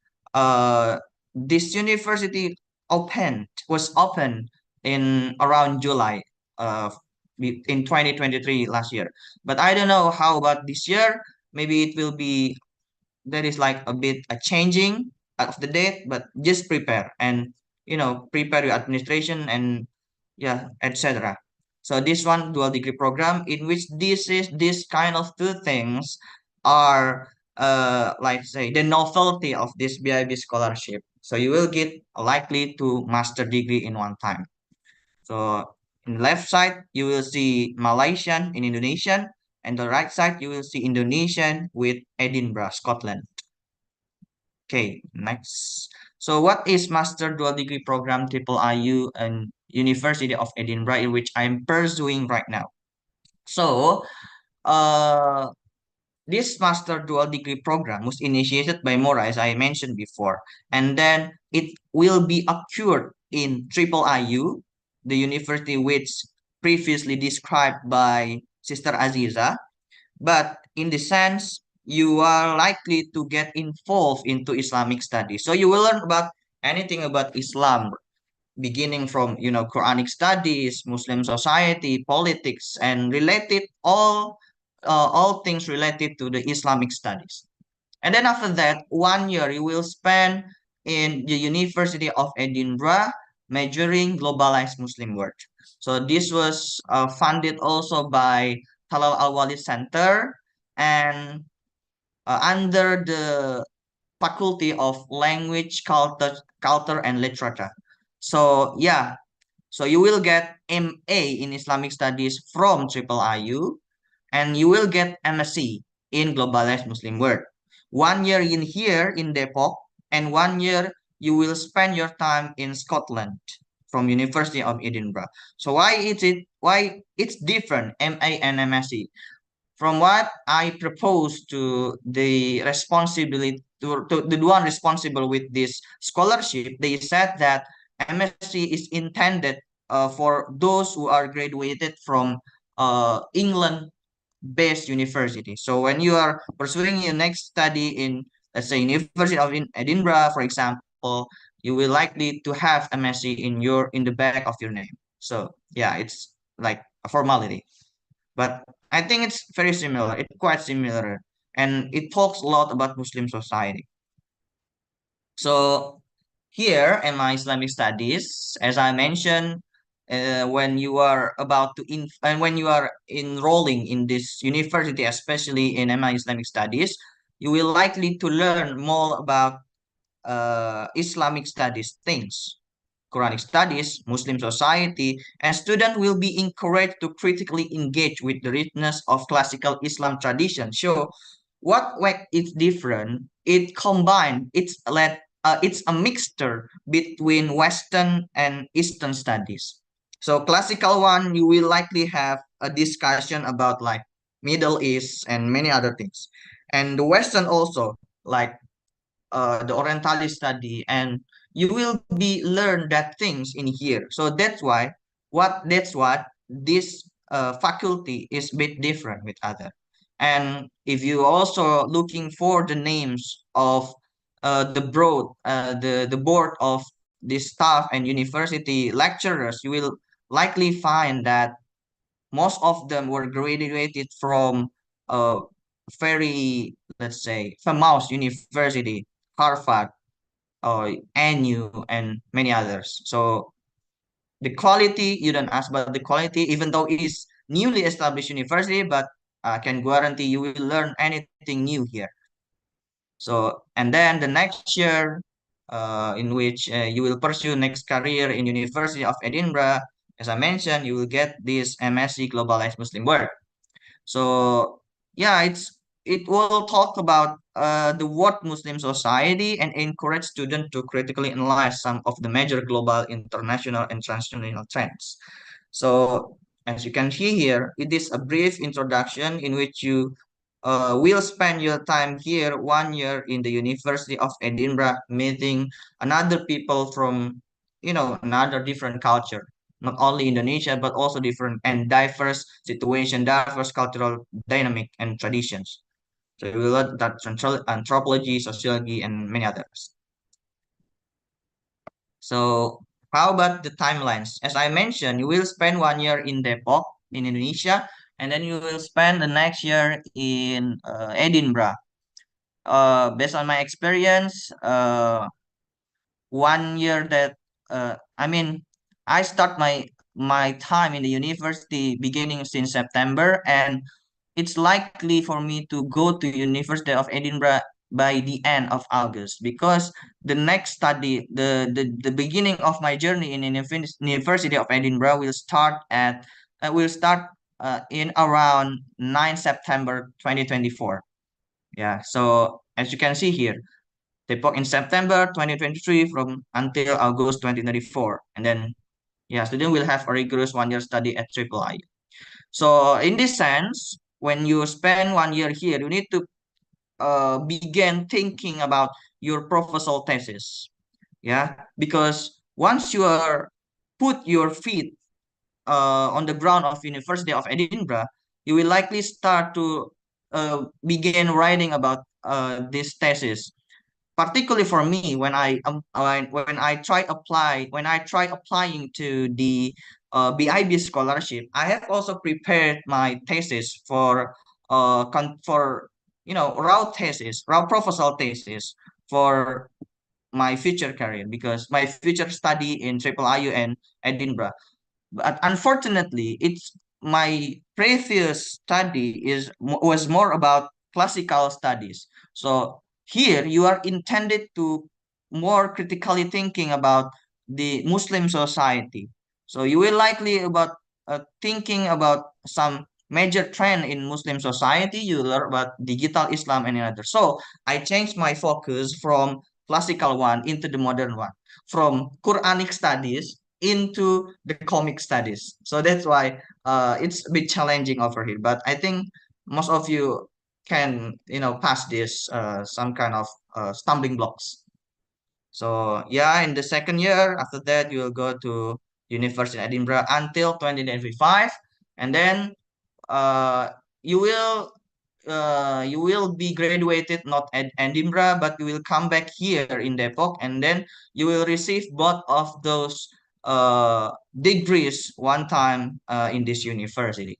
this university was opened in around July uh, in 2023 last year. But I don't know how about this year. Maybe it will be that is like a bit a changing of the date, but just prepare and prepare your administration and yeah, etc. So this one dual degree program in which this kind of two things are like say the novelty of this BIB scholarship. So you will get likely to master degree in one time. So in the left side you will see Malaysian in Indonesian, and the right side you will see Indonesian with Edinburgh, Scotland. Okay, next. So what is Master Dual Degree Program Triple IU and University of Edinburgh in which I'm pursuing right now? So uh, this Master Dual Degree Program was initiated by Mora, as I mentioned before, and then it will be occurred in Triple IU, the university which previously described by Sister Aziza, but in the sense you are likely to get involved into Islamic studies. So you will learn about anything about Islam, beginning from Quranic studies, Muslim society, politics, and related all things related to the Islamic studies. And then after that, 1 year you will spend in the University of Edinburgh, majoring globalized Muslim world. So this was funded also by Talal Al Walid Center and under the Faculty of Language, Culture and Literature. So yeah, so you will get MA in Islamic Studies from Triple IU, and you will get MSc in Globalized Muslim World. 1 year in here in Depok, and 1 year you will spend your time in Scotland from University of Edinburgh. So why it's different MA and MSc? From what I propose to the responsibility to the one responsible with this scholarship, they said that MSc is intended for those who are graduated from England based university. So when you are pursuing your next study in, let's say, University of Edinburgh, for example, you will likely to have MSc in the back of your name. So yeah, it's like a formality. But I think it's very similar. It's quite similar, and it talks a lot about Muslim society. So here in my Islamic studies, as I mentioned, when you are about to and when you are enrolling in this university, especially in MI Islamic studies, you will likely to learn more about Islamic studies things, Quranic studies, Muslim society, and student will be encouraged to critically engage with the richness of classical Islam tradition. So, what way it's different? It combined. It's a mixture between Western and Eastern studies. So, classical one, you will likely have a discussion about like Middle East and many other things, and the Western also like the Orientalist study, and you will be learn that things in here. So that's what this faculty is a bit different with other. And if you also looking for the names of the board of the staff and university lecturers, you will likely find that most of them were graduated from a very, let's say, famous university, Harvard, NU, and many others. So the quality, you don't ask about the quality, even though it is newly established university, but I can guarantee you will learn anything new here. So, and then the next year, in which you will pursue next career in University of Edinburgh, as I mentioned, you will get this MSc Globalized Muslim World. So yeah, it will talk about the what Muslim society and encourage students to critically analyze some of the major global, international, and transnational trends. So as you can see here, it is a brief introduction in which you will spend your time here 1 year in the University of Edinburgh, meeting another people from another different culture, not only Indonesia, but also different and diverse situation, diverse cultural dynamic and traditions. So we learn that anthropology, sociology, and many others. So how about the timelines? As I mentioned, you will spend 1 year in Depok in Indonesia, and then you will spend the next year in Edinburgh. Based on my experience, 1 year that I mean, I start my time in the university beginning since September, and it's likely for me to go to University of Edinburgh by the end of August, because the next study, the beginning of my journey in University of Edinburgh will start in around 9 September 2024. Yeah, so as you can see here, Depok in September 2023 from until August 2024. And then, yeah, student will have a rigorous 1 year study at Triple I. So in this sense, when you spend 1 year here, you need to begin thinking about your proposal thesis. Yeah, because once you are put your feet on the ground of University of Edinburgh, you will likely start to begin writing about this thesis, particularly for me when I try applying to the BIB scholarship. I have also prepared my thesis for raw proposal thesis for my future career, because my future study in Triple IU and Edinburgh. But unfortunately, it's my previous study was more about classical studies. So here you are intended to more critically thinking about the Muslim society. So you will likely about thinking about some major trend in Muslim society. You learn about digital Islam and another. So I changed my focus from classical one into the modern one, from Quranic studies into the comic studies. So that's why it's a bit challenging over here. But I think most of you can pass this some kind of stumbling blocks. So yeah, in the second year after that, you will go to University of Edinburgh until 2025, and then uh, you will you will be graduated not at Edinburgh, but you will come back here in Depok, and then you will receive both of those degrees one time in this university.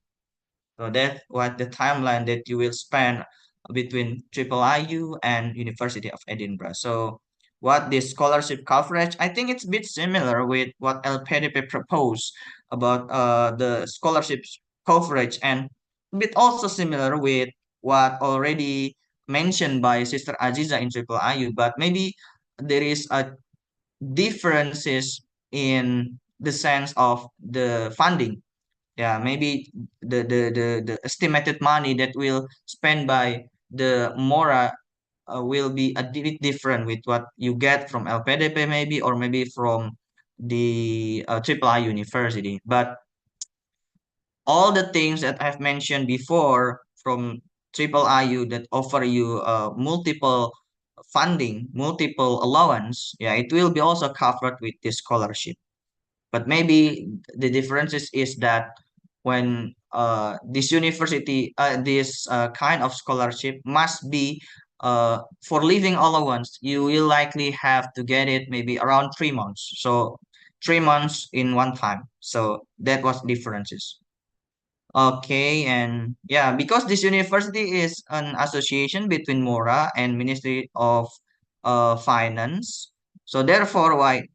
So that's what the timeline that you will spend between Triple IU and University of Edinburgh. So what the scholarship coverage, I think it's a bit similar with what LPDP proposed about the scholarships coverage, and a bit also similar with what already mentioned by Sister Aziza in Triple IU, but maybe there is a differences in the sense of the funding. Yeah, maybe the estimated money that will spend by the Mora will be a bit different with what you get from LPDP maybe, or maybe from the Triple I University. But all the things that I've mentioned before from Triple IU that offer you multiple funding, multiple allowance, yeah, it will be also covered with this scholarship. But maybe the differences is that when this university, this kind of scholarship must be for living allowance. You will likely have to get it maybe around 3 months. So 3 months in one time. So that was differences. Okay, and yeah, because this university is an association between Mora and Ministry of Finance. So therefore, why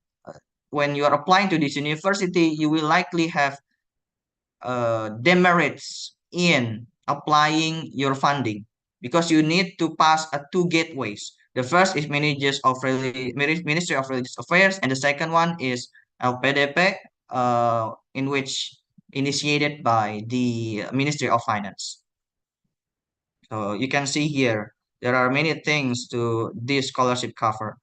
when you are applying to this university, you will likely have demerits in applying your funding because you need to pass a two gateways. The first is Ministry of Religious Affairs, and the second one is LPDP, in which initiated by the Ministry of Finance. So you can see here there are many things to this scholarship cover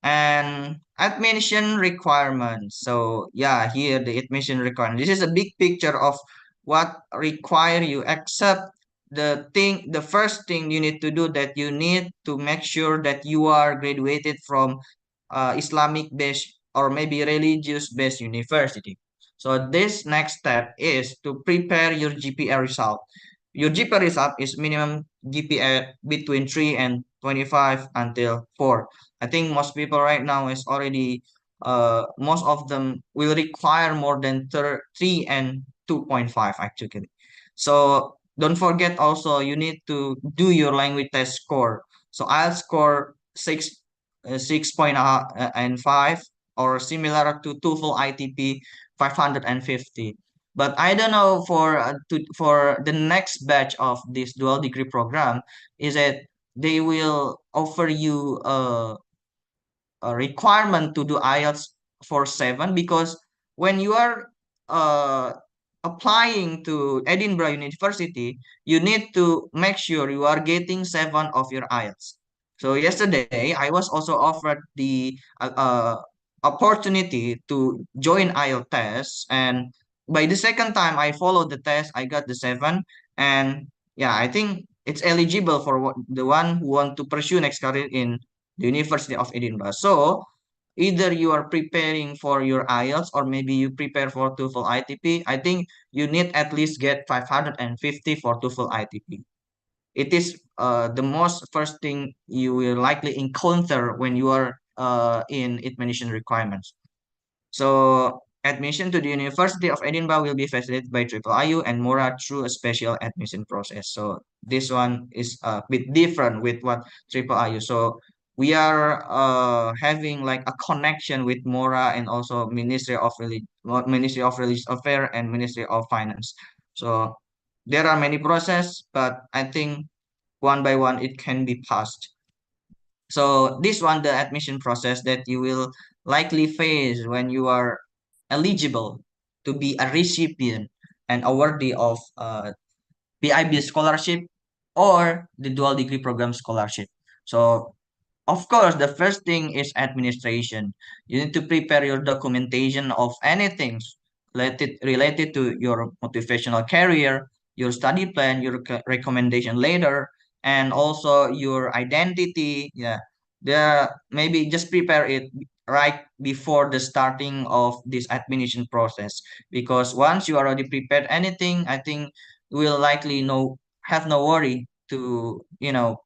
and admission requirements. So yeah, here the admission requirement. This is a big picture of what require you, except the first thing you need to do, that you need to make sure that you are graduated from Islamic based or maybe religious based university. So this next step is to prepare your GPA result. Your GPA result is minimum GPA between 3 and 25 until 4. I think most people right now is already most of them will require more than 3 and 2.5 actually. So don't forget also you need to do your language test score. So I'll score 6.5 or similar to TOEFL ITP 550. But I don't know for the next batch of this dual degree program is that they will offer you a requirement to do IELTS for 7, because when you are uh, applying to Edinburgh University, you need to make sure you are getting 7 of your IELTS. So yesterday, I was also offered the opportunity to join IELTS test, and by the second time I followed the test, I got the 7, and yeah, I think it's eligible for the one who want to pursue next career in the University of Edinburgh. So either you are preparing for your IELTS or maybe you prepare for TOEFL ITP. I think you need at least get 550 for TOEFL ITP. It is the most first thing you will likely encounter when you are in admission requirements. So admission to the University of Edinburgh will be facilitated by Triple IU and Mora through a special admission process. So this one is a bit different with what Triple IU. So we are having like a connection with Mora and also Ministry of Religious Affairs and Ministry of Finance. So there are many process, but I think one by one it can be passed. So this one, the admission process that you will likely face when you are eligible to be a recipient and awardee of PIB scholarship or the dual degree program scholarship. So of course, the first thing is administration. You need to prepare your documentation of anything related to your motivational career, your study plan, your recommendation letter, and also your identity. Yeah, maybe just prepare it right before the starting of this admission process. Because once you already prepared anything, I think you will likely have no worry to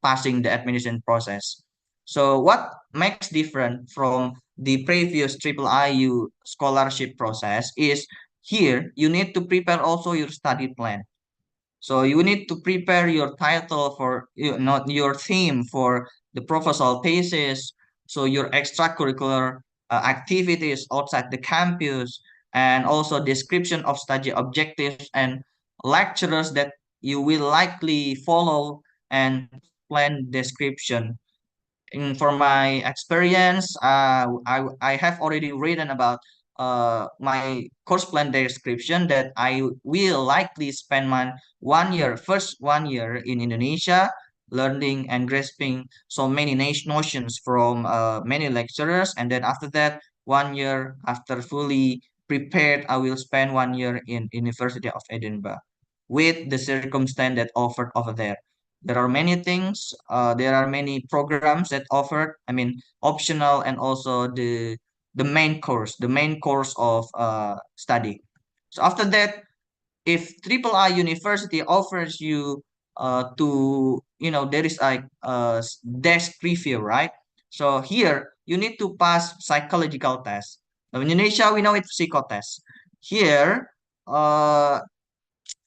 passing the admission process. So what makes different from the previous triple IU scholarship process is here you need to prepare also your study plan. So you need to prepare your title for not your theme for the proposal thesis. So your extracurricular activities outside the campus, and also description of study objectives and lecturers that you will likely follow, and plan description. For my experience, I have already written about my course plan description that I will likely spend my first 1 year in Indonesia, learning and grasping so many notions from many lecturers, and then after that 1 year after fully prepared, I will spend 1 year in University of Edinburgh with the circumstance that offered over there. There are many things. There are many programs that offered. I mean, optional and also the main course of study. So after that, if triple I university offers you to there is a desk preview, right? So here you need to pass psychological test. Now in Indonesia we know it's psychotest. Here uh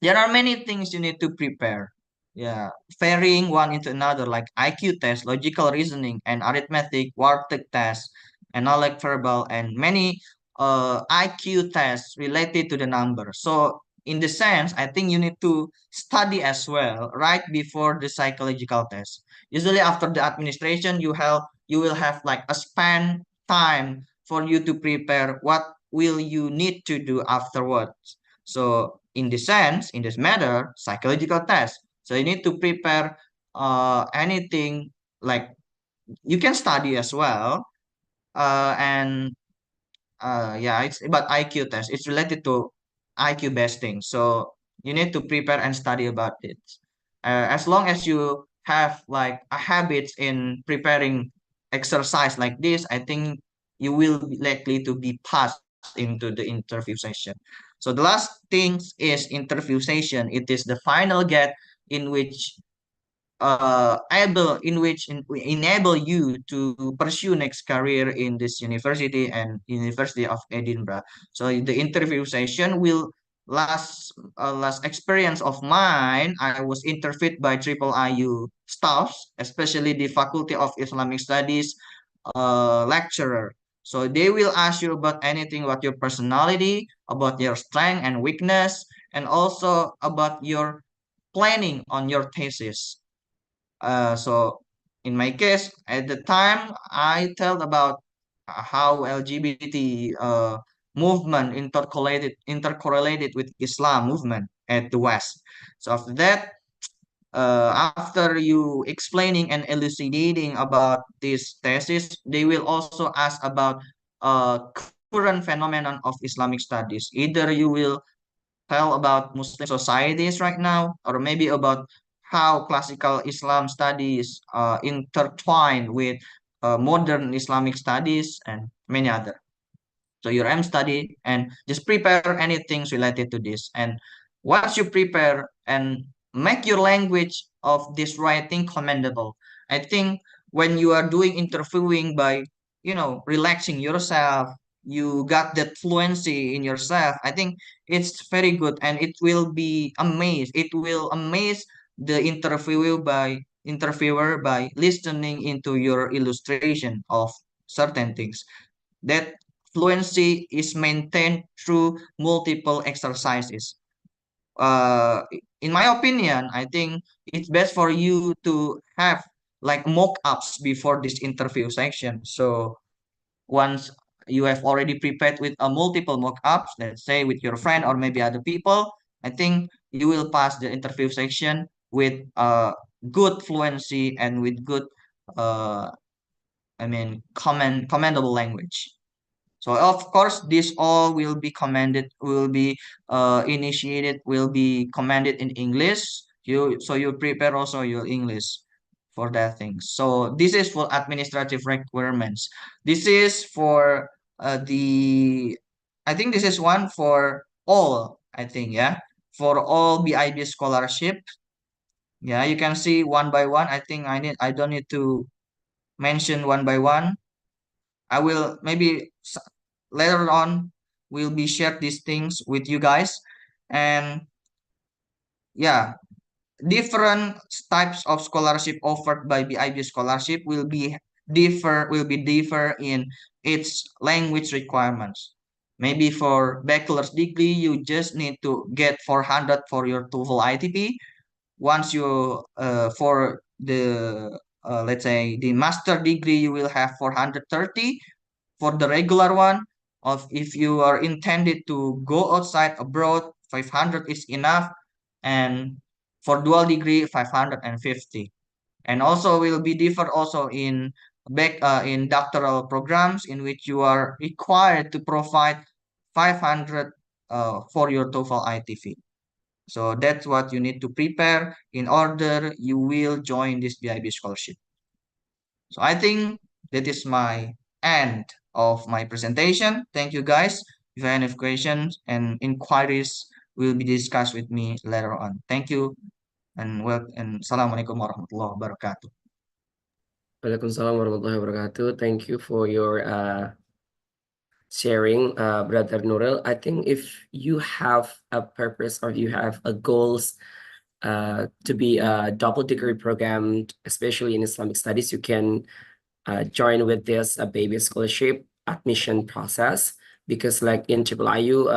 there are many things you need to prepare. Yeah, varying one into another, like IQ test, logical reasoning, and arithmetic, Warteg test, and knowledge verbal, and many IQ tests related to the number. So, in the sense, I think you need to study as well right before the psychological test. Usually, after the administration, you will have like a span time for you to prepare what will you need to do afterwards. So in this sense, in this matter, psychological test. So you need to prepare anything like you can study as well. And yeah, it's about IQ test. It's related to IQ based things. So you need to prepare and study about it. As long as you have like a habit in preparing exercise like this, I think you will be likely to be passed into the interview session. So the last thing is interview session. It is the final get in which able in which enable you to pursue next career in this university and University of Edinburgh. So the interview session will last experience of mine. I was interviewed by triple IU staffs, especially the Faculty of Islamic Studies lecturer. So they will ask you about anything about your personality, about your strength and weakness, and also about your planning on your thesis. So in my case, at the time, I told about how LGBT movement intercorrelated with Islam movement at the West. So after that, after you explaining and elucidating about this thesis, they will also ask about current phenomenon of Islamic studies. Either you will tell about Muslim societies right now, or maybe about how classical Islam studies intertwine with modern Islamic studies and many other. So your M study and just prepare anything related to this. And once you prepare and make your language of this writing commendable, I think when you are doing interviewing by, relaxing yourself, you got that fluency in yourself. I think it's very good and it will be amazed. It will amaze the interviewer by listening into your illustration of certain things. That fluency is maintained through multiple exercises. Uh, in my opinion, I think it's best for you to have like mock-ups before this interview section. So once you have already prepared with a multiple mock-ups, let's say with your friend or maybe other people, I think you will pass the interview section with good fluency and with good, uh, commendable language. So of course, this all will be commanded, will be initiated, will be commanded in English. You prepare also your English for that thing. So this is for administrative requirements. This is for I think this is one for all. I think yeah, for all BIB scholarship. Yeah, you can see one by one. I think I don't need to mention one by one. I will maybe later on we'll be share these things with you guys. And yeah, different types of scholarship offered by BIB scholarship will be differ in its language requirements. Maybe for bachelor's degree, you just need to get 400 for your TOEFL ITP. Once you for the let's say the master degree, you will have 430 for the regular one. Of if you are intended to go outside abroad, 500 is enough. And for dual degree, 550. And also will be differ also in doctoral programs in which you are required to provide 500 for your TOEFL ITV. So that's what you need to prepare in order you will join this BIB scholarship. So I think that is my end of my presentation. Thank you guys. If you have any questions and inquiries, will be discussed with me later on. Thank you and Assalamualaikum warahmatullahi wabarakatuh. Waalaikumsalam warahmatullahi wabarakatuh. Thank you for your sharing, Brother Nurul. I think if you have a purpose or you have a goals to be a double degree program, especially in Islamic studies, you can join with this baby scholarship admission process, because like in Triple IU,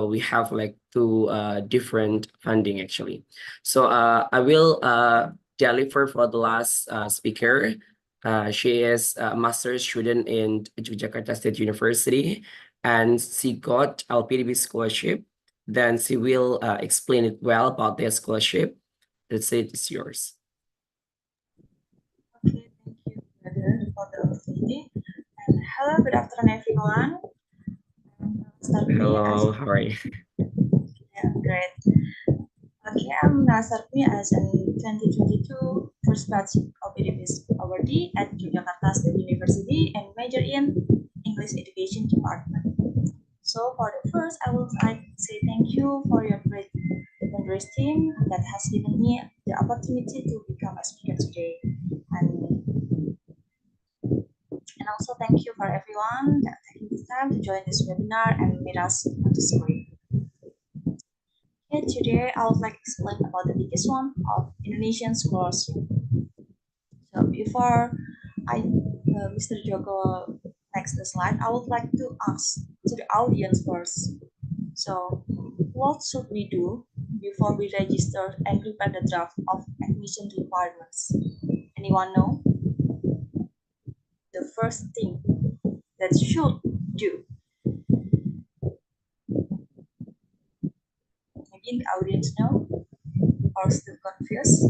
we have like two different funding actually. So I will deliver for the last speaker. She is a master's student in Yogyakarta State University, and she got LPDB scholarship. Then she will explain it well about their scholarship. Let's say it's yours. Okay, thank you, Brother, for the opportunity. And hello, good afternoon, everyone. Hello, how are you? Yeah, great. Okay, I'm Nasarmi as a 2022 first batch OPDB awardee at Yogyakarta State University and major in English Education Department. So for the first, I would like to say thank you for your great fundraising team that has given me the opportunity to become a speaker today. And also thank you for everyone that taking the time to join this webinar and meet us on the screen. Okay, today I would like to explain about the biggest one of Indonesian scholarship. So before Mr. Joko next the slide, I would like to ask to the audience first. So what should we do before we register and prepare the draft of admission requirements? Anyone know? The first thing that should do. Maybe the audience know or still confused.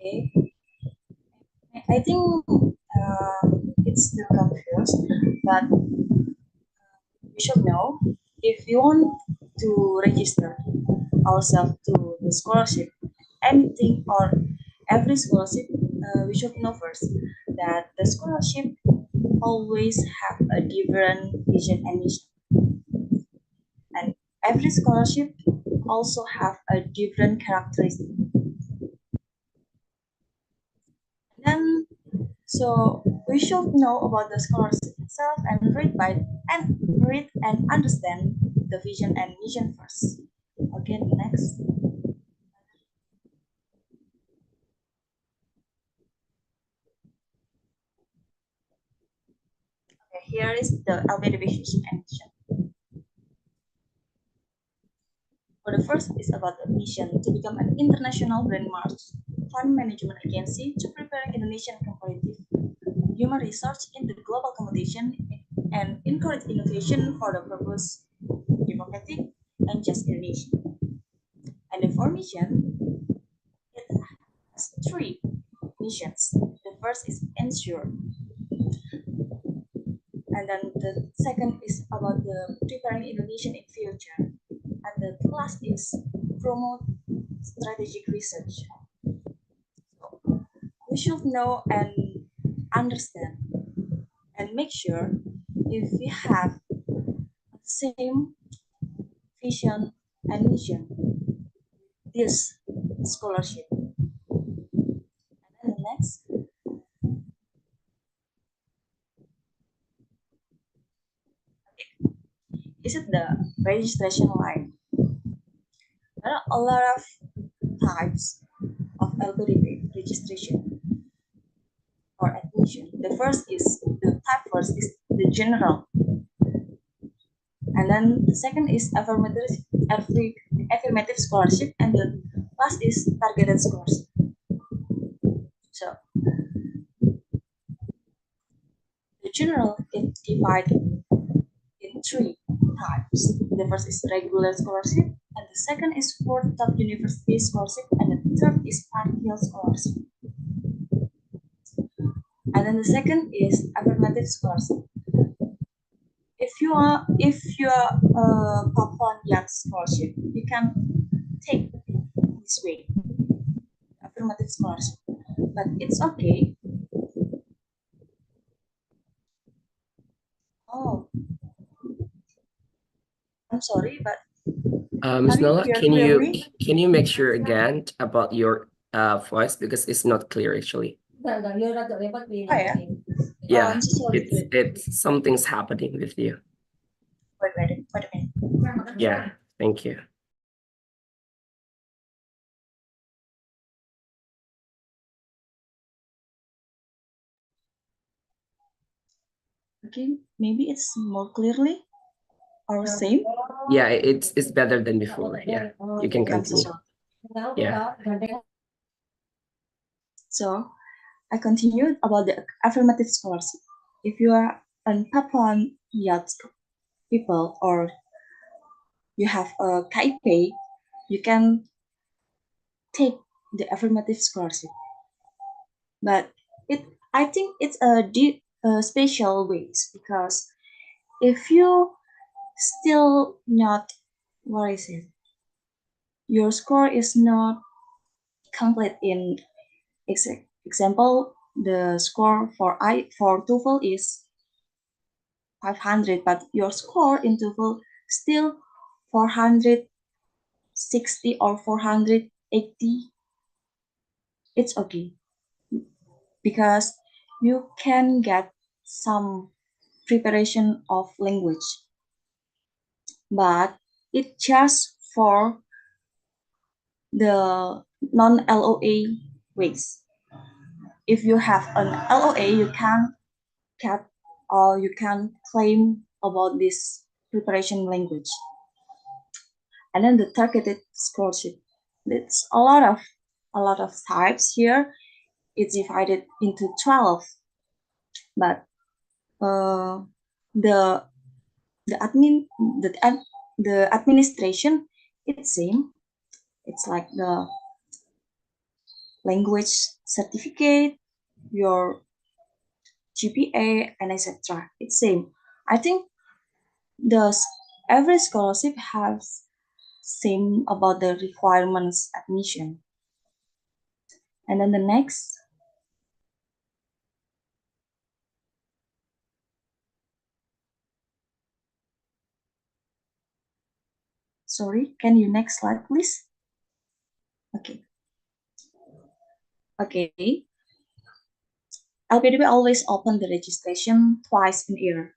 Okay, I think it's still confused, but we should know if we want to register ourselves to the scholarship, anything or every scholarship, we should know first that the scholarship always have a different vision and mission, and every scholarship also have a different characteristic. Then, so we should know about the scholarship itself and read and understand the vision and mission first. Okay, next. Okay, here is the LBDB vision and mission. For the first is about the mission to become an international landmark fund management agency to prepare Indonesian competitive human research in the global competition and encourage innovation for the purpose democratic and just Indonesia. And the fourth mission, it has three missions. The first is ensure, and then the second is about the preparing Indonesian in future, and the last is promote strategic research. So we should know and understand and make sure if we have the same vision and mission, this scholarship. And then the next, is it the registration line? There are a lot of types of algorithm registration or admission. The first is the general, and then the second is affirmative scholarship, and the last is targeted scholarship. So the general is divided in three types. The first is regular scholarship, and the second is for top university scholarship, and the third is partial scholarship. And then the second is affirmative scholarship. If you are Papuan Young Scholarship, you can take this this way, affirmative scholarship. But it's okay. Oh, I'm sorry, but Miss are you Nala, here can clearly? you make sure again about your voice because it's not clear actually. Oh yeah. Yeah, I'm so sorry. it's something's happening with you. Wait a minute. Yeah, thank you. Okay, maybe it's more clearly or same. Yeah, it's better than before. Yeah, you can Okay, I'm so continue. sorry. Yeah. So I continued about the affirmative scholarship. If you are an Papuan youth people or you have a KIP, you can take the affirmative scholarship. But I think it's a special ways because if you still not, what is it? Your score is not complete in example. The score for TOEFL is 500, but your score in TOEFL still 460 or 480. It's okay because you can get some preparation of language, but it just for the non-LOA ways. If you have an LOA, you can get or you can claim about this preparation language. And then the targeted scholarship. It's a lot of types here. It's divided into 12, but uh, the the admin the administration it's same. It's like the language certificate, your GPA, and etc. It's same. I think the every scholarship has same about the requirements admission. And then the next, sorry, can you next slide, please? Okay. Okay. LPDB always open the registration twice in a year.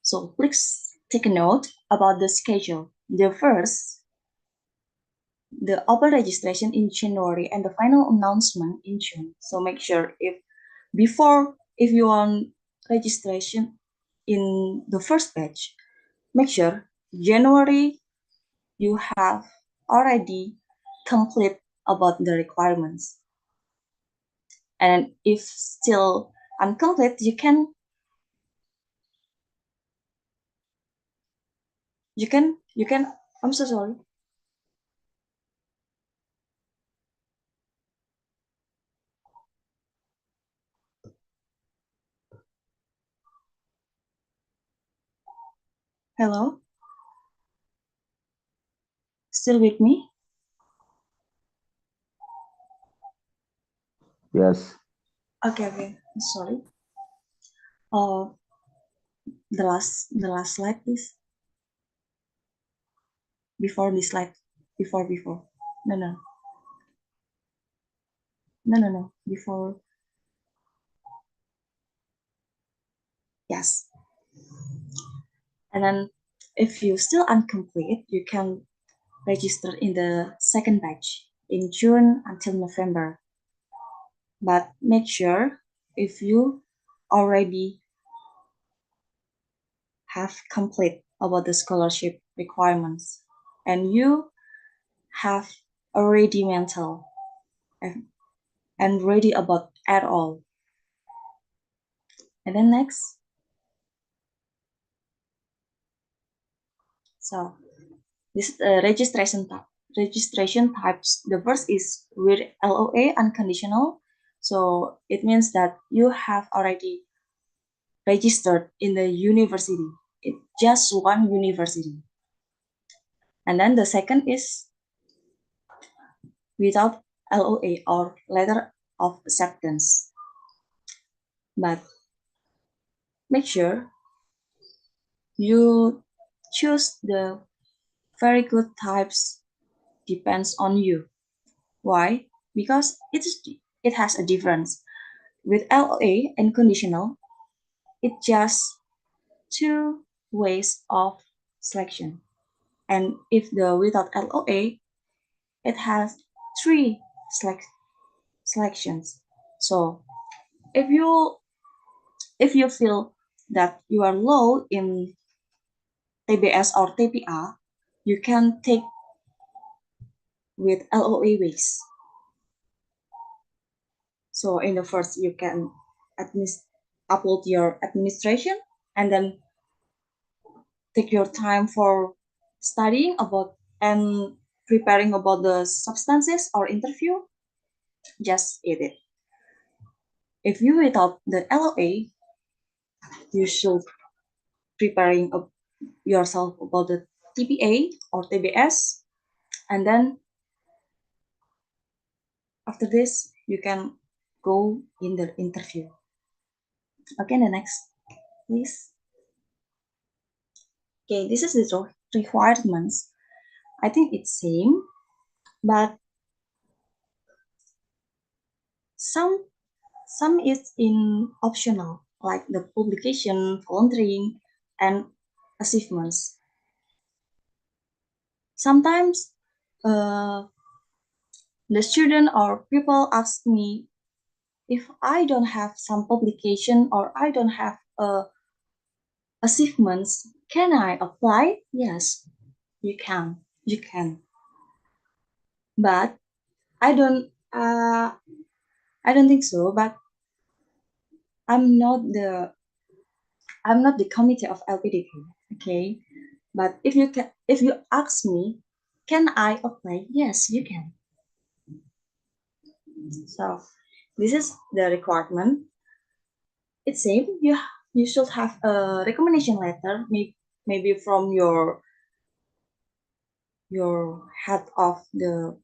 So please take a note about the schedule. The open registration in January and the final announcement in June. So make sure if you want registration in the first batch, make sure January you have already complete about the requirements. And if still incomplete, you can I'm so sorry. Hello? Still with me? Yes. Okay. Sorry. Uh, the last slide, please. Before this slide. Before. No. No. Before. Yes. And then if you still incomplete, you can register in the second batch in June until November. But make sure if you already have complete about the scholarship requirements and you have already mental and ready about at all. And then next. So this is the registration type. Registration types. The first is with LOA unconditional. So it means that you have already registered in the university. It's just one university. And then the second is without LOA or letter of acceptance. But make sure you choose the very good types depends on you. Why? Because it has a difference. With LOA and conditional, it's just two ways of selection. And if the without LOA, it has three selections. So if you feel that you are low in TBS or TPA, you can take with LOA ways. So in the first, you can upload your administration and then take your time for studying about and preparing about the substances or interview. Just eat it. If you without the LOA, you should preparing yourself about the TPA or TBS, and then after this you can go in the interview. Okay, the next, please. Okay, this is the requirements. I think it's same, but some is in optional, like the publication, volunteering, and achievements. Sometimes the student or people ask me if I don't have some publication or I don't have achievements, can I apply? Yes, you can. You can. But I don't. I don't think so. But I'm not the. I'm not the committee of LPDP. Okay. But if you ask me, can I apply? Yes, you can. So this is the requirement. It's same. You should have a recommendation letter, maybe from your head of the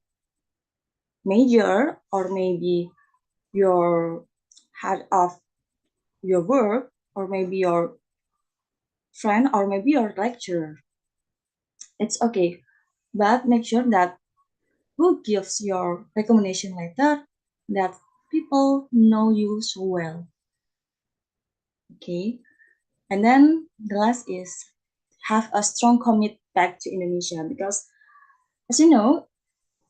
major, or maybe your head of your work, or maybe your friend, or maybe your lecturer. It's okay, but make sure that who gives your recommendation letter, that people know you so well. Okay, and then the last is have a strong commit back to Indonesia, because as you know,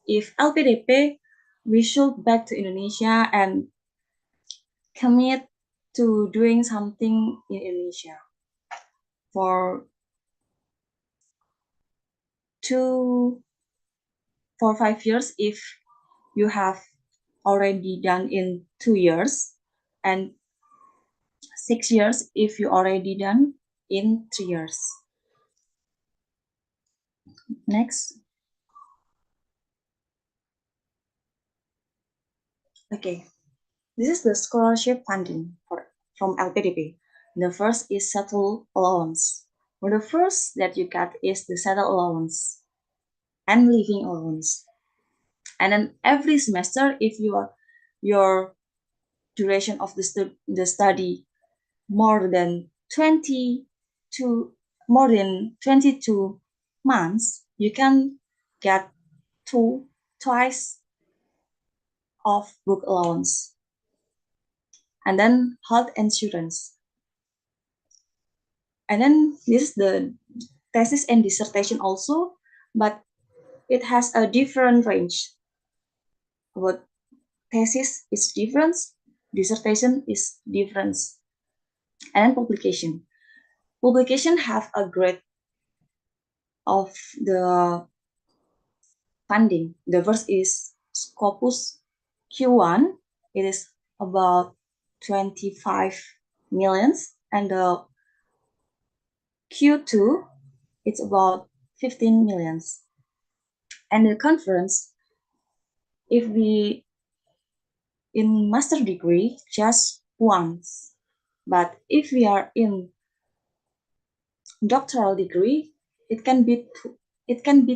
if LPDP, we should back to Indonesia and commit to doing something in Indonesia for 5 years if you have already done in 2 years, and 6 years if you already done in 3 years. Next. Okay, this is the scholarship funding from LPDP. The first is settle allowance. Well, the first that you get is the settle allowance and living allowance. And then every semester, if your duration of the study more than 22 months, you can get twice of book allowance. And then health insurance. And then this is the thesis and dissertation also, but it has a different range. But thesis is different, dissertation is different, and publication. Publication have a grade of the funding. The first is Scopus Q1. It is about 25 millions, and the Q2, it's about 15 millions. And the conference, if we in master degree, just once. But if we are in doctoral degree, it can be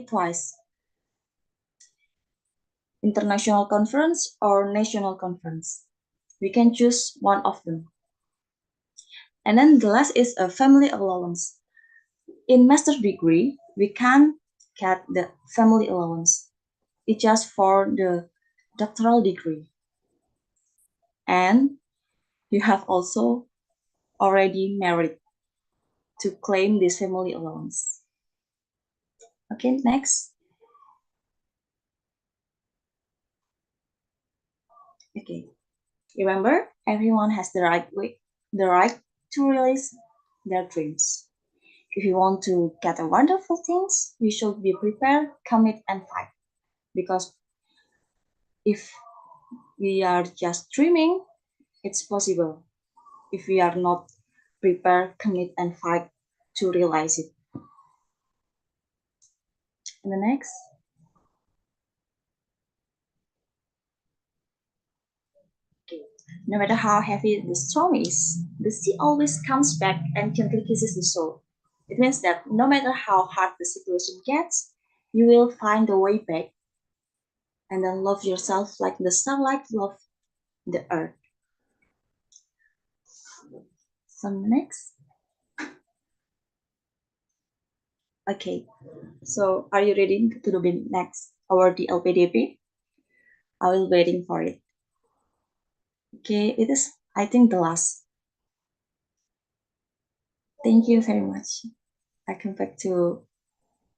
twice. international conference, or national conference. We can choose one of them. And then the last is a family allowance. In master's degree, we can get the family allowance. It's just for the doctoral degree. And you have also already married to claim this family allowance. Okay, next. Okay. Remember, everyone has the right to realize their dreams. If you want to get a wonderful things, we should be prepared, commit, and fight. Because if we are just dreaming, it's possible. If we are not prepared, commit, and fight to realize it. And the next. Okay. No matter how heavy the storm is, the sea always comes back and gently kisses the soul. It means that no matter how hard the situation gets, you will find a way back and then love yourself like the starlight love the earth. So next. Okay, so are you ready to do the next our DLPDP? I will waiting for it. Okay, it is I think the last. Thank you very much. I come back to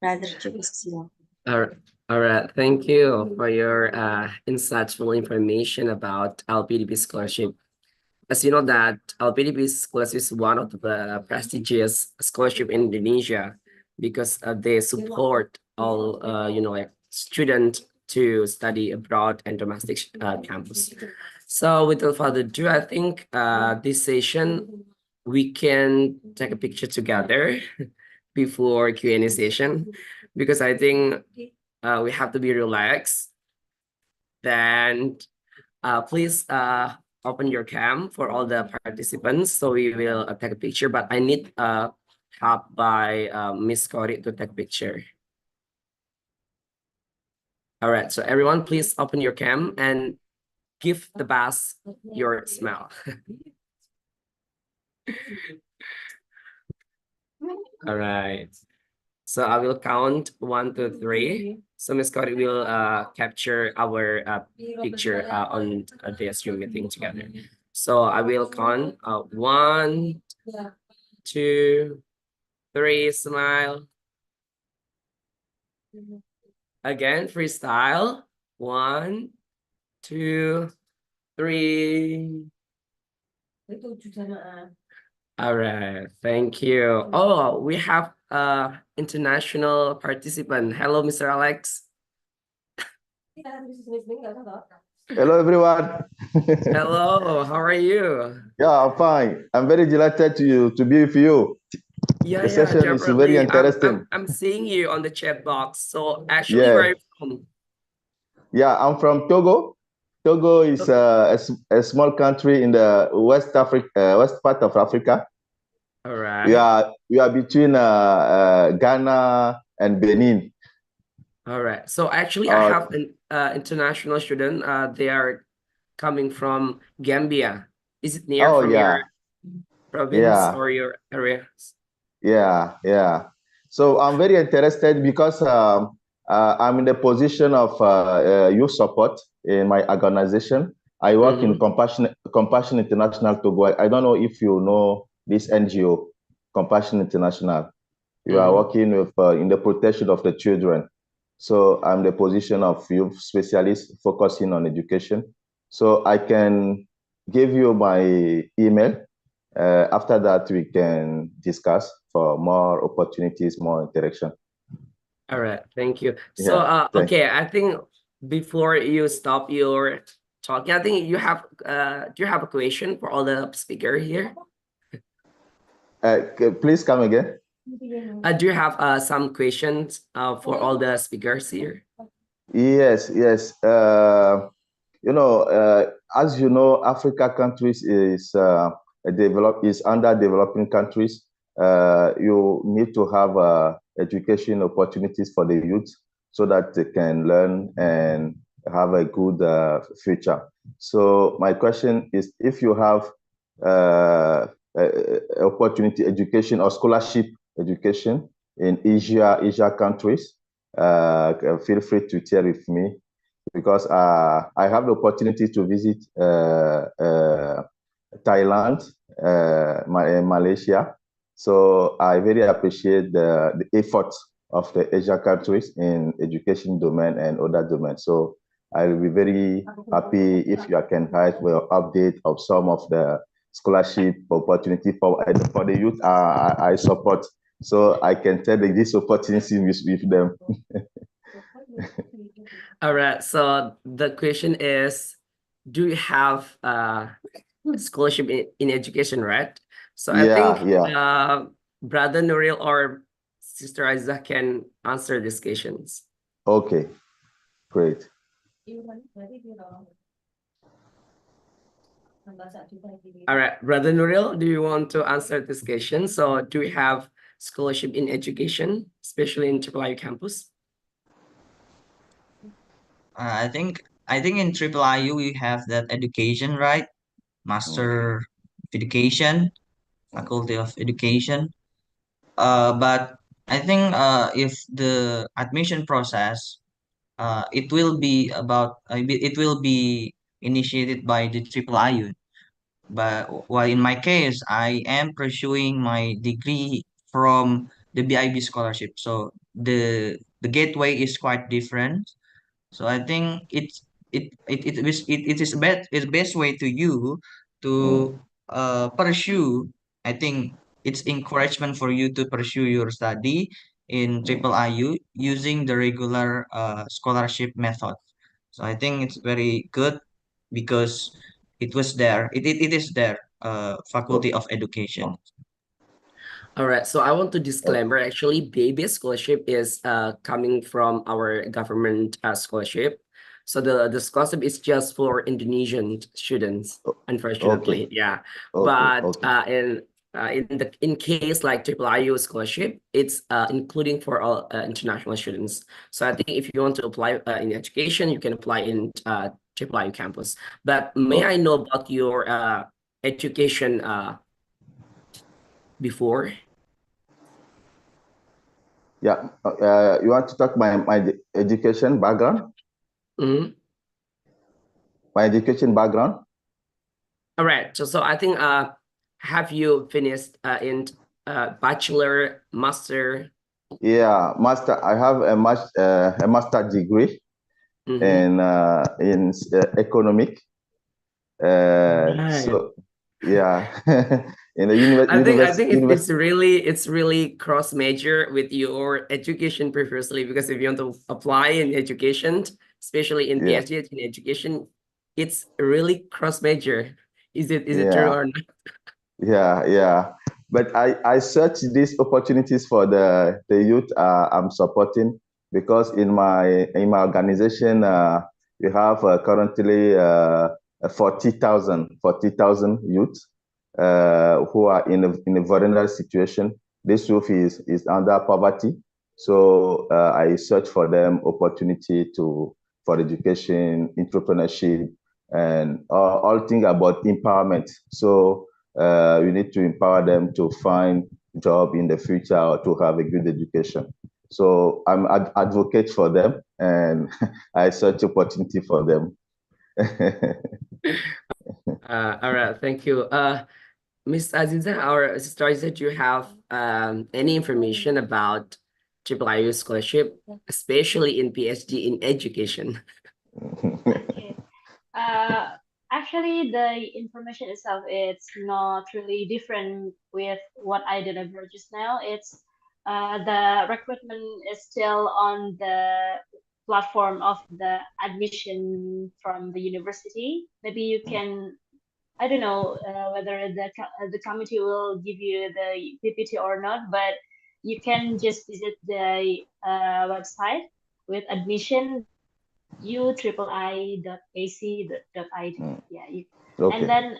Brother Joseph. All right. Thank you for your insightful information about LPDP scholarship. As you know that LPDP scholarship is one of the prestigious scholarship in Indonesia because they support all like students to study abroad and domestic campus. So without further ado, I think this session we can take a picture together before Q&A session because I think we have to be relaxed. Then please open your cam for all the participants so we will take a picture, but I need help by Miss Cory to take a picture. All right, so everyone please open your cam and give the bus your smile. All right. So I will count 1, 2, 3. So Miss Cory will capture our picture on the Zoom meeting together. So I will count 1, 2, 3, smile. Again, freestyle. 1, 2, 3. All right, thank you. Oh, we have international participant. Hello, Mr. Alex. Hello, everyone. Hello, how are you? Yeah, I'm fine. I'm very delighted to be with you. Yeah, The session is very definitely. interesting. I'm seeing you on the chat box. So actually, Yeah, where are you from? yeah, I'm from Togo. Togo is a small country in the West part of Africa. All right. We are between Ghana and Benin. All right. So actually, I have an international student. They are coming from Gambia. Is it near from your province or your area? Yeah. So I'm very interested because I'm in the position of youth support in my organization. I work in Compassion International Togo. I don't know if you know this NGO, Compassion International. You are working with in the protection of the children. So I'm the position of youth specialist focusing on education. So I can give you my email. After that, we can discuss for more opportunities, more interaction. All right, thank you. So, okay, I think before you stop your talking, I think you have, do you have a question for all the speaker here? Please come again. Do you have some questions for all the speakers here? Yes. As you know, Africa countries is under developing countries. You need to have education opportunities for the youth so that they can learn and have a good future. So my question is, if you have opportunity education or scholarship education in Asia countries, feel free to share with me, because I have the opportunity to visit Thailand, Malaysia. So I very appreciate the effort of the Asia countries in education domain and other domains. So I will be very happy if you can have an update of some of the scholarship opportunity for the youth I support, so I can tell this opportunity with them. All right. So the question is, do you have scholarship in education, right? So I think Brother Nuril or Sister Aiza can answer these questions. Okay, great. All right, Brother Nuril, do you want to answer this question? So do we have scholarship in education, especially in IIIU campus? I think in IIIU we have that education, right? Master of Education, Faculty of Education. But I think if the admission process, it will be it will be initiated by the IIIU. But while in my case, I am pursuing my degree from the BIB scholarship. So the gateway is quite different. So I think it is best way to you to pursue. I think it's encouragement for you to pursue your study in IIIU using the regular scholarship method. So I think it's very good because it is there, Faculty of Education. All right, so I want to disclaimer, actually, baby scholarship is coming from our government scholarship. So the scholarship is just for Indonesian students, unfortunately. Yeah. But in case like IIIU scholarship, it's including for all international students. So I think if you want to apply in education, you can apply in IIIU campus. But may I know about your education before? Yeah, you want to talk my education background? Mm-hmm. My education background? All right. So I think have you finished in bachelor, master? Yeah, master. I have a master degree in economic. Right. So yeah, in the I think university. it's really cross major with your education previously, because if you want to apply in education, especially in PhD in education, it's really cross major. Is it true or not? Yeah. But I search these opportunities for the youth I'm supporting, because in my organization we have currently 40,000 youth who are in a vulnerable situation. This youth is under poverty, so I search for them opportunity for education, entrepreneurship, and all things about empowerment. So we need to empower them to find job in the future or to have a good education. So I'm advocate for them, and I search opportunity for them. All right, thank you. Ms. Aziza or Sister Aziza, do you have any information about IIIU scholarship, especially in PhD in education? Okay. Actually, the information itself, it's not really different with what I delivered just now. It's the recruitment is still on the platform of the admission from the university. Maybe you can, I don't know whether the committee will give you the PPT or not, but you can just visit the website with admission uiii.ac.id. Yeah, and then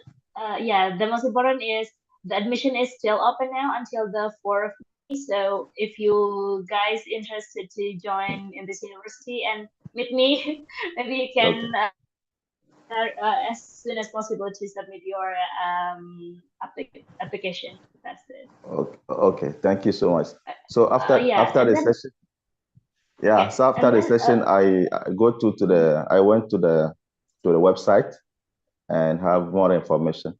the most important is the admission is still open now until the 4th of May. So if you guys interested to join in this university, and meet me, maybe you can Okay. as soon as possible to submit your application. That's it. Okay. Okay. Thank you so much. So Yeah, after and the then session, yeah. okay, So after and the then session, I go to the I went to the website and have more information.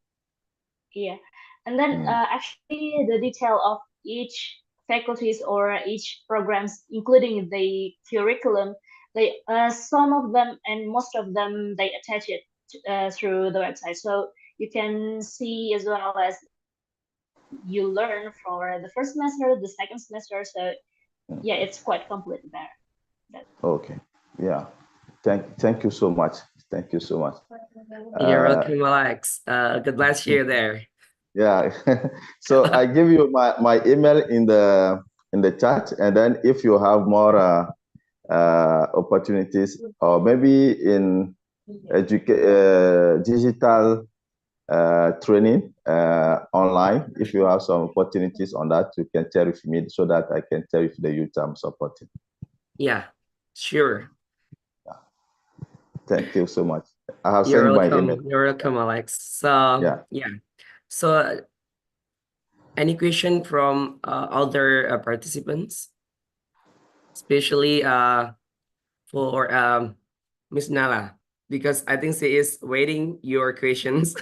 yeah, and then Mm. actually the detail of each faculties or each programs, including the curriculum, they some of them and most of them they attach it through the website, so you can see as well as you learn for the first semester, the second semester. So yeah, it's quite complete there. That, Okay. Yeah. Thank you so much. Thank you so much. You're Uh, welcome, Alex. God bless you there. yeah. So I give you my email in the chat, and then if you have more opportunities, or maybe in digital training online, if you have some opportunities on that, you can share with me so that I can share with the youth I'm supporting. Yeah, sure. Thank you so much. I have You're sent my email. welcome. You're welcome, Alex. So Yeah. yeah. So any question from other participants, especially for Miss Nala, because I think she is waiting your questions.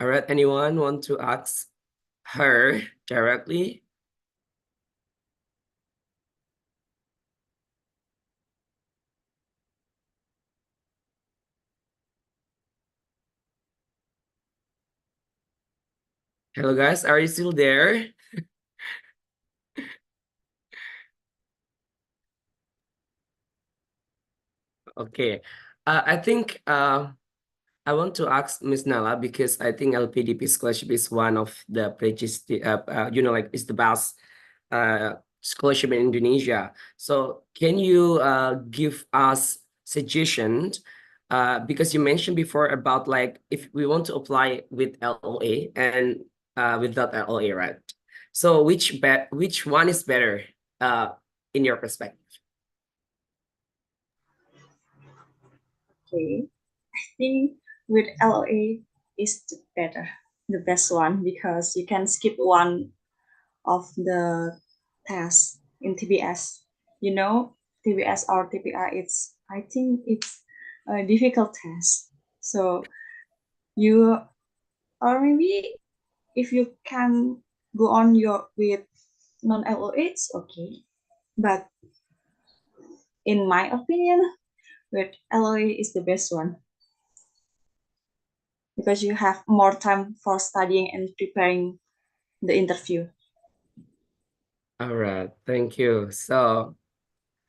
All right, anyone want to ask her directly? Hello, guys. Are you still there? Okay. I think I want to ask Miss Nala because I think LPDP scholarship is one of the prestigious, like it's the best scholarship in Indonesia. So can you give us suggestions? Because you mentioned before about like if we want to apply with LOA and without LOA, right? So which one is better in your perspective? Okay, I think with LOA is the better, the best one because you can skip one of the tests in TBS. You know, TBS or TPR, I think it's a difficult test. So you, or maybe if you can go on your with non-LOA, it's okay. But in my opinion, with LOA is the best one because you have more time for studying and preparing the interview. All right, thank you. So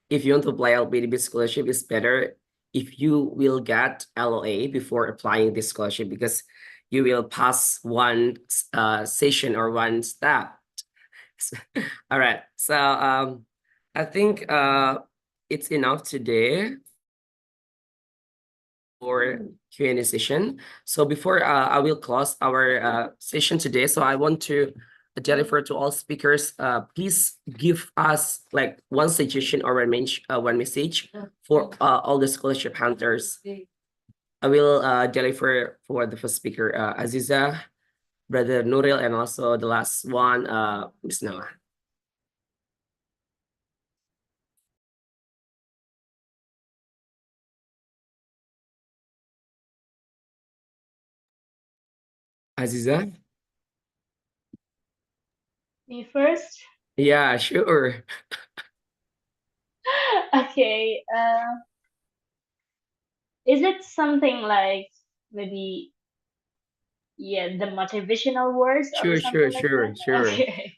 if you want to apply LPDB scholarship, it's better if you will get LOA before applying this scholarship because you will pass one session or one step. All right, so I think it's enough today for Q&A session. So before I will close our session today, so I want to deliver to all speakers, please give us like one suggestion or one message for all the scholarship hunters. I will deliver for the first speaker, Aziza, Brother Nuril, and also the last one, Miss Nala. Aziza? me first. Yeah, sure. Okay. Is it something like maybe yeah the motivational words or Sure, sure, something like sure, that? sure. Okay.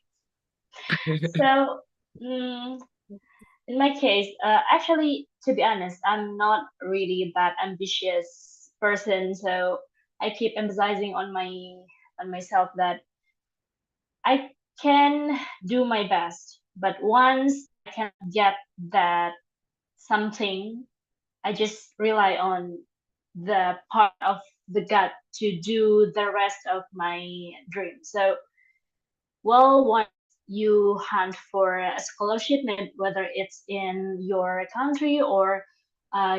So mm, in my case, actually, to be honest, I'm not really that ambitious person. So I keep emphasizing on myself that I can do my best, but once I can get that something, I just rely on the part of the gut to do the rest of my dream. So, well, once you hunt for a scholarship, whether it's in your country or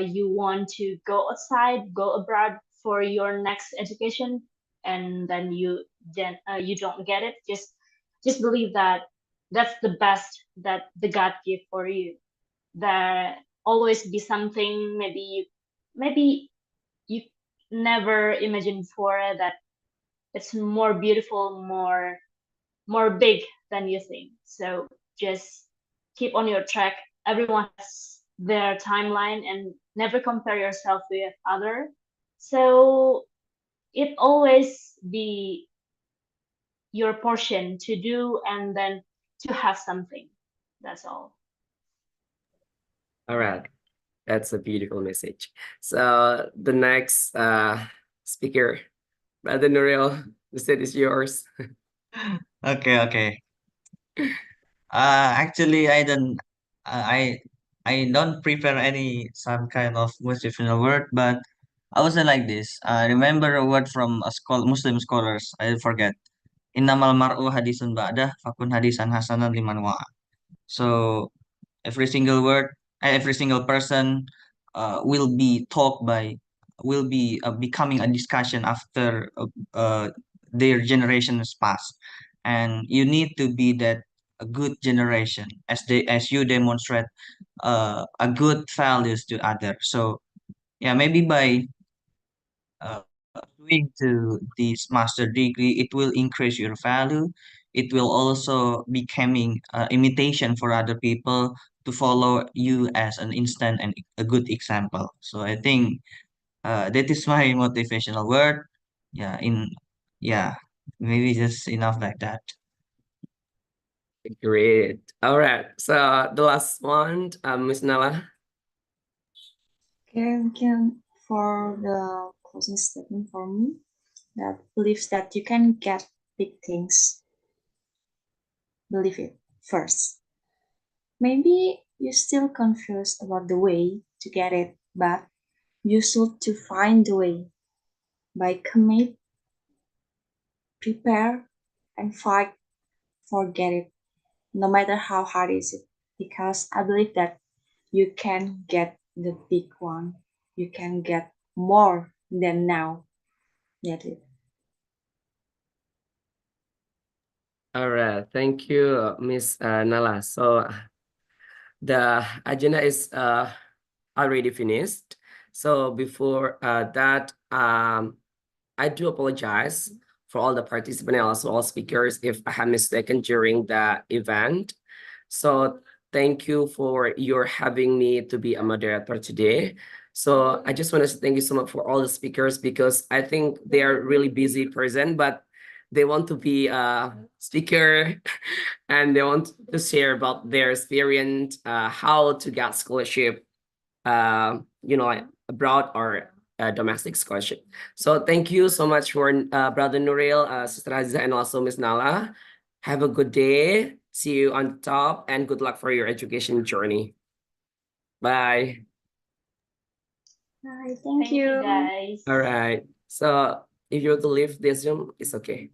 you want to go outside, go abroad for your next education, and then you don't get it, just believe that that's the best that the God give for you. There always be something maybe you never imagined before that it's more beautiful, more big than you think. So just keep on your track. Everyone has their timeline, and never compare yourself with other. So it always be your portion to do and then to have something. That's all. All right. That's a beautiful message. So the next speaker, Brother Nuril, the stage is yours. Okay. Actually, I don't prepare any some kind of motivational word, but I was like this. I remember a word from a Muslim scholars. I forget. Innamal mar'u hadisun ba'dah fakun hadisan hasanan liman wa'a. So every single word, every single person will be talked by, will be becoming a discussion after their generations pass, and you need to be that a good generation as you demonstrate a good values to others. So yeah, maybe by doing to this master degree, it will increase your value. It will also becoming imitation for other people to follow you as an instant and a good example. So I think that is my motivational word. Yeah, yeah, maybe just enough like that. Great. All right. So the last one, Miss Nala. Okay, we can for the closing statement for me that believes that you can get big things. Believe it first. Maybe you're still confused about the way to get it, but you should to find the way by commit, prepare, and fight for get it, no matter how hard is it. Because I believe that you can get the big one. You can get more than now. Get it. All right. Thank you, Miss Nala. So the agenda is already finished. So before that, I do apologize for all the participants and also all speakers if I have mistaken during the event. So thank you for your having me to be a moderator today. So I just want to say thank you so much for all the speakers, because I think they are really busy person, but they want to be a speaker and they want to share about their experience, how to get scholarship, abroad or domestic scholarship. So thank you so much for Brother Nuril, Sister Aziza, and also Miss Nala. Have a good day. See you on top, and good luck for your education journey. Bye. Bye. Thank you, guys. All right. So if you want to leave this Zoom, it's okay.